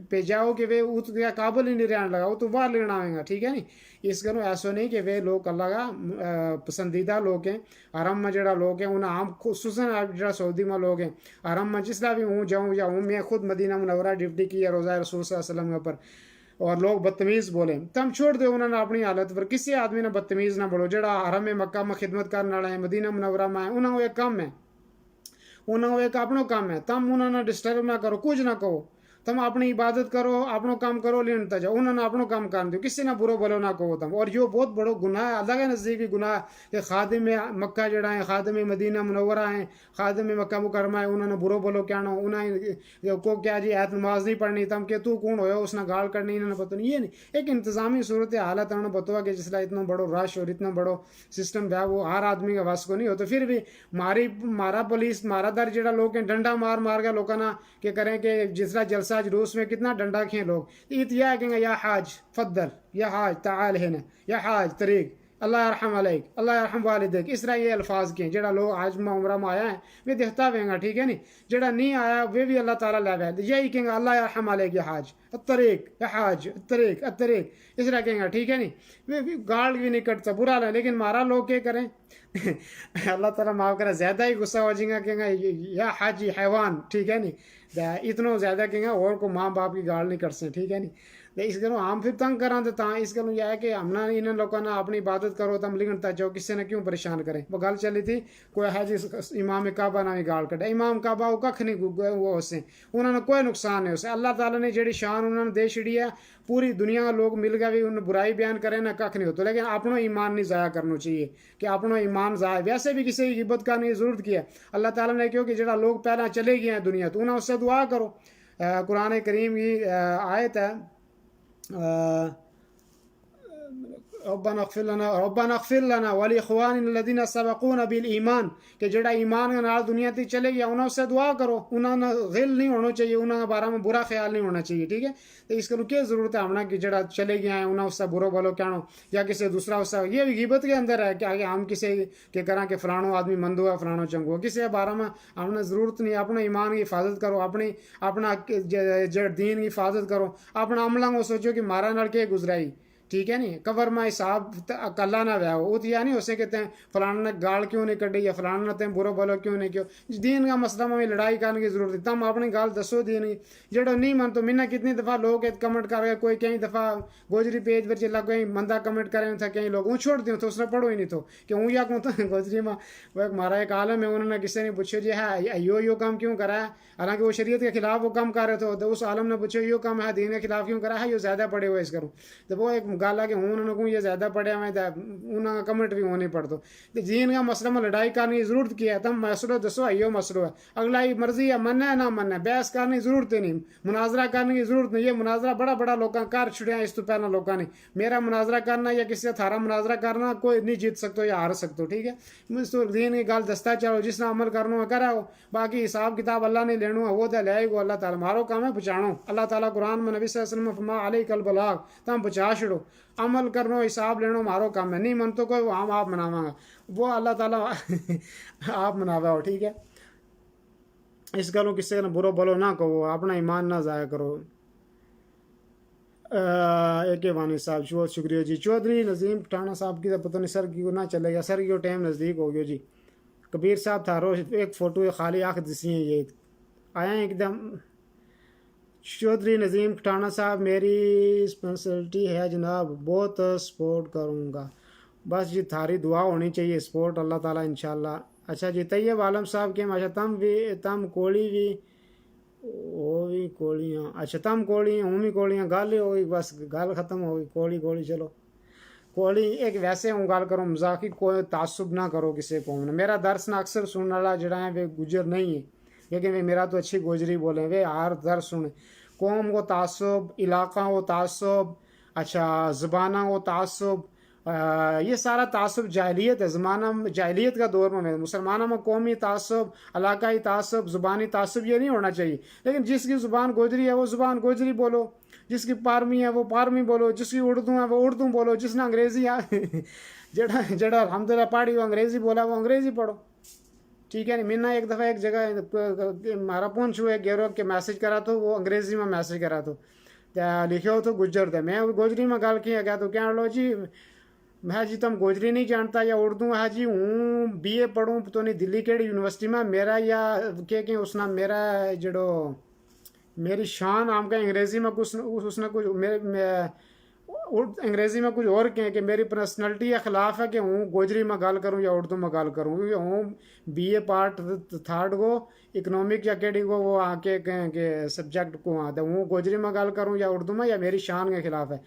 S1: بھیجاؤ کہ وہ اس کا قابل ہی نہیں رہنے لگا، وہ تو باہر لینا آئے گا، ٹھیک ہے نہیں. اس کروں ایسا نہیں کہ وہ لوگ اللہ کا پسندیدہ لوگ ہیں. حرم میں جڑا لوگ ہیں انہیں عام خصوصاً جڑا سعودی میں لوگ ہیں حرم میں جس طرح بھی ہوں جاؤں یا ہوں، میں خود مدینہ منورہ ڈپٹی کی ہے روزہ رسول صلی اللہ علیہ وسلم کے اوپر، اور لوگ بدتمیز بولے تم چھوڑ دو انہوں نے اپنی حالت پر. کسی آدمی نے بدتمیز نہ بولو. جڑا حرم مکہ میں خدمت کرنے والے ہیں، مدینہ منورہ میں ہیں، انہوں کو ایک کام ہے، انہوں کو ایک اپنا کام ہے، تم انہوں نے ڈسٹرب نہ کرو، کچھ نہ کہو، تم اپنی عبادت کرو، اپنا کام کرو، لینتا جاؤ. انہوں نے اپنا کام کر دو، کسی نہ برو بولو نہ کہو تم. اور یہ بہت بڑا گناہ ہے اللہ کے نزدیک بھی گناہ ہے کہ خادم مکہ جڑا ہے، خادم مدینہ منورہ ہیں، خادم مکہ مکرمہ ہے، انہوں نے برو بولو کیا نہ، انہیں کو کیا جی ایت نماز نہیں پڑھنی، تم کہ تو کون ہویا اس نے گال کرنی، انہوں نے پتہ نہیں. یہ نہیں ایک انتظامی صورت حالت انہوں نے پتہ کہ جس طرح اتنا بڑا رش اور اتنا بڑا سسٹم ہے وہ ہر آدمی کا وس کو نہیں ہوتا. پھر بھی مارا پولیس مارا در جڑا لوگ ہیں ڈنڈا مار مار کے لوگوں نے کہ کریں کہ جس طرح جلسہ جلوس میں کتنا ڈنڈا کھیں لوگ. یہ کہیں گے یا حاج فضل، یا حاج تعال ہنا، یا حاج طریق، اللہ یرحم علیک، اللہ یرحم والدیک، اس طرح یہ الفاظ کہیں. جڑا لوگ آج عمرہ میں آیا ہے وہ دیکھتا ہوئے گا، ٹھیک ہے نہیں. جڑا نہیں آیا وہ بھی اللہ تعالیٰ لے گئے یہی کہیں گا اللہ یرحم علیک یا حاج الطریق، یا حاج الطریق الطریق، اس طرح کہیں گا، ٹھیک ہے نہیں. وہ بھی گال بھی نہیں کٹتا برا لے، لیکن مارا لوگ کیا کریں اللہ تعالیٰ معاف کرے، زیادہ ہی غصہ ہو جائے گا کہیں گا یا حاجی حیوان، ٹھیک ہے نہیں. اتنا زیادہ کہیں گا اور کو ماں باپ کی گال نہیں کر سکتے، ٹھیک ہے نہیں. اس کروں ہم پھر تنگ کراں تو اس کروں یہ ہے کہ ہم نہ ان لوگوں نے اپنی عبادت کرو تم لیکن تجو کسی نے کیوں پریشان کریں. وہ گل چلی تھی کوئی ہے جس امام کعبہ نہ گال کٹے، امام کعبہ وہ کھ نہیں وہ اس سے انہوں نے کوئی نقصان نہیں اسے. اللہ تعالیٰ نے جڑی شان انہوں نے دے چھڑی ہے پوری دنیا کے لوگ مل گئے بھی انہیں برائی بیان کریں نہ کھ نہیں ہوتا، لیکن اپنا ایمان نہیں ضائع کرنا چاہیے کہ اپنا ایمان ضائع. ویسے بھی کسی کی عبادت کرنے کی ضرورت کی ہے. اللہ تعالیٰ نے کیوں کہ جڑا لوگ پہلے چلے گئے ہیں دنیا تو انہیں اس سے دعا کرو. قرآن کریم کی آیت ہے ربنا اغفر لنا ولاخواننا الذين سبقونا بالایمان کہ جڑا ایمان کے نال دنیا تے چلے گیا انہاں سے دعا کرو، انہاں نہ غل نہیں ہونا چاہیے، انہاں کے بارے میں برا خیال نہیں ہونا چاہیے، ٹھیک ہے. تو اس کو کیا ضرورت ہے ہمنا کہ جڑا چلے گیا ہے انہاں سے برو بولو کہنو یا کسی دوسرا اس سے، یہ غیبت کے اندر ہے کہ ہم کسی کے کراں کہ فلانو آدمی مندو ہے فلانو چنگو ہے، کسی کے بارے میں ہمیں ضرورت نہیں. اپنے ایمان کی حفاظت کرو، اپنا دین کی حفاظت کرو، اپنا عملہ کو سوچو کہ مارا نال کے گزرائی، ٹھیک ہے نہیں. قبر میں حساب کلا نہ ویا وہ تو یا نہیں اسے کہتے ہیں فلانا نے گال کیوں نہیں کڈی یا فلانا نے تم برو بولو کیوں نہیں کیوں. دین کا مسئلہ میں لڑائی کرنے کی ضرورت ہے، تم اپنی گال دسو دین کی. جڑا نہیں من تو منا کتنی دفعہ لوگ کمنٹ کر گئے، کوئی کئی دفعہ گوجری پیج پر چلا کوئی بندہ کمنٹ کرے تھا، کئی لوگ وہ چھوڑ دیوں تو اس نے پڑھو ہی نہیں تو کہ ہوں یا کہوں تو گوجری میں وہ ایک مارا ایک عالم ہے، انہوں نے کسی نے پوچھو جی ہے یو کام کیوں کرا ہے، حالانکہ وہ شریعت کے خلاف وہ کام کر رہے تھے، تو اس عالم نے پوچھو یہ کام ہے دین کے خلاف کیوں کرا ہے، یہ زیادہ پڑھے ہوئے اس کروں. تو وہ ایک گالا کہ ہوں انہوں نے کہوں یہ زیادہ پڑھے ہوئے انہوں کا کمنٹ بھی وہ نہیں پڑھ دو. تو دین کا مسئلہ میں لڑائی کرنے کی ضرورت کیا ہے، تم مسئلہ دسو یہ مسئلہ ہے، اگلا ہی مرضی ہے من ہے نہ من ہے، بحث کرنے کی ضرورت نہیں، مناظرہ کرنے کی ضرورت نہیں. یہ مناظرہ بڑا لوگوں کر چھڑیا اس تو پہلے لوگوں نے. میرا مناظرہ کرنا یا کسی تھارا مناظرہ کرنا کوئی نہیں جیت سکتا یا ہار سکتا، ٹھیک ہے. دین کی گل دستا چلو، جس نے عمل کرنا ہے کرا ہو، باقی حساب کتاب اللہ نے لینا ہے وہ تو لے گو اللہ تعالیٰ. مارو کام ہے پہنچاڑو. اللہ تعالیٰ قرآن میں نبی صلی اللہ علیہ وسلم فرما علیک البلاغ، تم پہنچا چھڑو. عمل کرنا حساب لینا مارو کام ہے، نہیں من تو کوئی عام آپ مناواں گا، وہ اللہ تعالیٰ آپ مناوا ہو، ٹھیک ہے. اس گلوں کسی نے برو بولو نہ کہو، اپنا ایمان نہ ضائع کرو. اے کے وانی صاحب بہت شکریہ جی. چودھری نظیم پٹھانا صاحب کی پتہ نہیں سر کیوں نہ چلے گا، سر کی ٹائم نزدیک ہو گیا جی. کبیر صاحب تھارو ایک فوٹو خالی آنکھ دسی ہیں یہ آیا ہیں ایک دم. چودھری نظیم پٹھانا صاحب میری اسپانسرٹی ہے جناب، بہت سپورٹ کروں گا، بس جی تھاری دعا ہونی چاہیے، سپورٹ اللہ تعالیٰ انشاءاللہ. اچھا جی طیب عالم صاحب کے اچھا تم کوڑی بھی وہ بھی کوڑیاں، اچھا تم کوڑی ہوں بھی کوڑیاں گل ہی ہوئی، بس گل ختم ہو گئی. کوڑی چلو کوڑی ایک ویسے ہوں گل کرو مذاقی، کوئی تعصب نہ کرو کسی قوم نے. میرا درس نہ اکثر سننے والا جڑا ہے وہ گجر نہیں ہے، لیکن وہ میرا تو اچھی گوجری بولیں، وہ ہر درس سنے. قوم کو تعصب، علاقہ کو تعصب، اچھا زبانہ کو تعصب، یہ سارا تعصب جاہلیت ہے. زمانہ جاہلیت کا دور میں مسلمانوں میں قومی تعصب، علاقائی تعصب، زبانی تعصب یہ نہیں ہونا چاہیے. لیکن جس کی زبان گوجری ہے وہ زبان گوجری بولو، جس کی پارمی ہے وہ پارمی بولو، جس کی اردو ہے وہ اردو بولو، جس نے انگریزی ہے جڑا الحمدللہ پڑھی وہ انگریزی بولا وہ انگریزی پڑھو، ٹھیک ہے. نہیں میں نے ایک دفعہ ایک جگہ مارا پہنچ ہوئے گیرو کے میسج کرا تو وہ انگریزی میں میسج کرا تو لکھے ہو تو گجر تھے، میں گوجری میں گل کیا گیا تو کیا لو جی میں جی تم گوجری نہیں جانتا یا اردو ہے جی ہوں بی اے پڑھوں تو نہیں دلی کیڑی یونیورسٹی میں میرا یا کہ اس نے میرا جڑو میری شان آم کا انگریزی میں کچھ اس نے کچھ انگریزی میں کچھ اور کہیں کہ میری پرسنالٹی کے خلاف ہے کہ ہوں گوجری میں گال کروں یا اردو میں گال کروں. ہوں بی اے پارٹ تھرڈ کو اکنامک یا کیڑی کو وہ آ کے کہیں کہ سبجیکٹ کو آتا ہوں گوجری میں گال کروں یا اردو میں، یا میری شان کے خلاف ہے.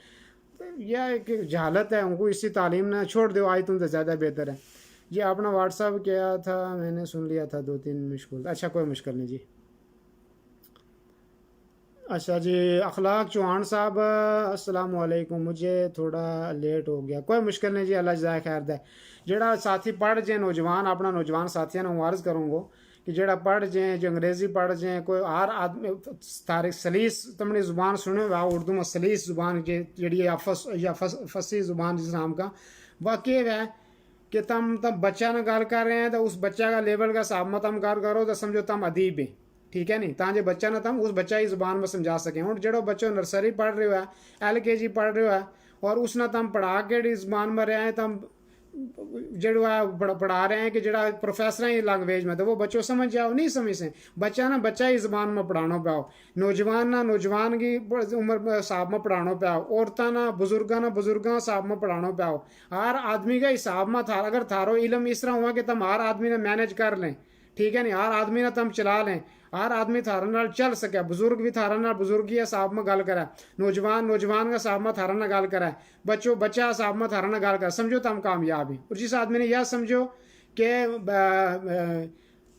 S1: یہ ایک جہالت ہے، ان کو اسی تعلیم نہ چھوڑ دو آئی تم تو زیادہ بہتر ہے. جی اپنا واٹس ایپ کیا تھا میں نے سن لیا تھا 2-3 مشکل، اچھا کوئی مشکل نہیں جی. اچھا جی اخلاق چوہان صاحب السلام علیکم، مجھے تھوڑا لیٹ ہو گیا، کوئی مشکل نہیں جی اللہ جزائے خیر دے. جڑا ساتھی پڑھ جائیں نوجوان اپنا نوجوان ساتھیوں نے عرض کروں گو کہ جڑا پڑھ جائیں جو انگریزی پڑھ جائیں کوئی ہر آدمی تاریخ سلیس تمہاری زبان سنے ہوا اردو میں سلیس زبان جڑی یا فصیح زبان جس نام کا واقعی ہے کہ تم بچہ نہ گال کر رہے ہیں تو اس بچہ کا لیول کا حساب میں تم کار کرو تو سمجھو تم ادیب ہیں، ٹھیک ہے نہیں تاکہ بچہ نہ تم اس بچہ کی زبان میں سمجھا سکیں. اور جڑو بچہ نرسری پڑھ رہے ہوا ہے LKG پڑھ رہے ہوا ہے اور اس نے تم پڑھا کے زبان میں رہے ہیں تم جڑو ہے پڑھا رہے ہیں کہ جڑا پروفیسر ہیں لینگویج میں تو وہ بچوں سمجھ جاؤ نہیں سمجھ سے بچہ نہ بچہ ہی زبان میں پڑھانا پاؤ، نوجوان نہ نوجوان کی عمر حساب میں پڑھانا پاؤ، عورتیں نہ بزرگاں حساب میں پڑھانا پاؤ. ہر آدمی کا حساب میں تھا اگر تھارو علم اس طرح ہوا کہ تم ہر آدمی نے مینج کر لیں، ٹھیک ہے نہیں ہر آدمی نے تم چلا لیں، ہر آدمی تھارے نال چل سکے، بزرگ بھی تھارے نال بزرگی حساب میں گل کرے، نوجوان کا حساب میں تھارے نال گل کرے، بچہ حساب میں تھارے نال گل کرے، سمجھو تم کامیاب ہیں. اور جس آدمی نے یہ سمجھو کہ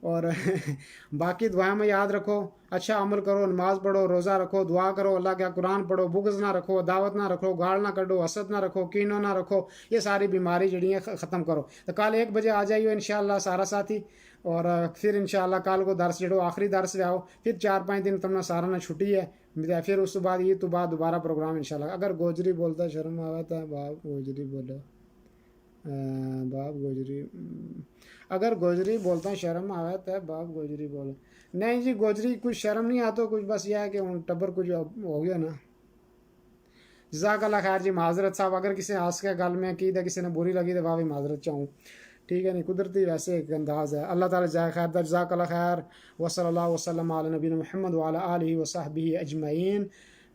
S1: اور باقی دعائیں میں یاد رکھو، اچھا عمل کرو، نماز پڑھو، روزہ رکھو، دعا کرو اللہ کا، قرآن پڑھو، بغض نہ رکھو، دعوت نہ رکھو، گاڑ نہ کڈو، حسد نہ رکھو، کینو نہ رکھو، یہ ساری بیماری جڑی ہیں ختم کرو. تو کل 1 بجے آ جائیو انشاءاللہ سارا ساتھی. اور پھر انشاءاللہ کل کو درس جڑو آخری درس لے آؤ. پھر 4-5 دن تمہیں سارا نہ چھٹی ہے. پھر اس بعد عید تو بعد دوبارہ پروگرام انشاءاللہ. اگر گوجری بولتا شرم آیا تھا باپ گوجری بولو، باپ گوجری، اگر گوجری بولتا شرم آیا تھا باپ گوجری بولو. نہیں جی گوجری کچھ شرم نہیں آتا، کچھ بس یہ ہے کہ ٹبر کچھ ہو گیا نا. جزاک اللہ خیر جی. معذرت صاحب اگر کسی آس کے گل میں کی کسی نے بری لگی تو واہ بھی معذرت چاہوں. ٹھیک ہے نہیں، قدرتی ویسے ایک انداز ہے. اللہ تعالیٰ جزائے خیر. جزاک اللہ خیر. وصلی اللہ وسلم علی نبینا محمد وعلی آلہ وصحبہ اجمعین.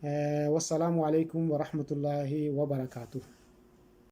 S1: والسلام علیکم ورحمۃ اللہ وبرکاتہ.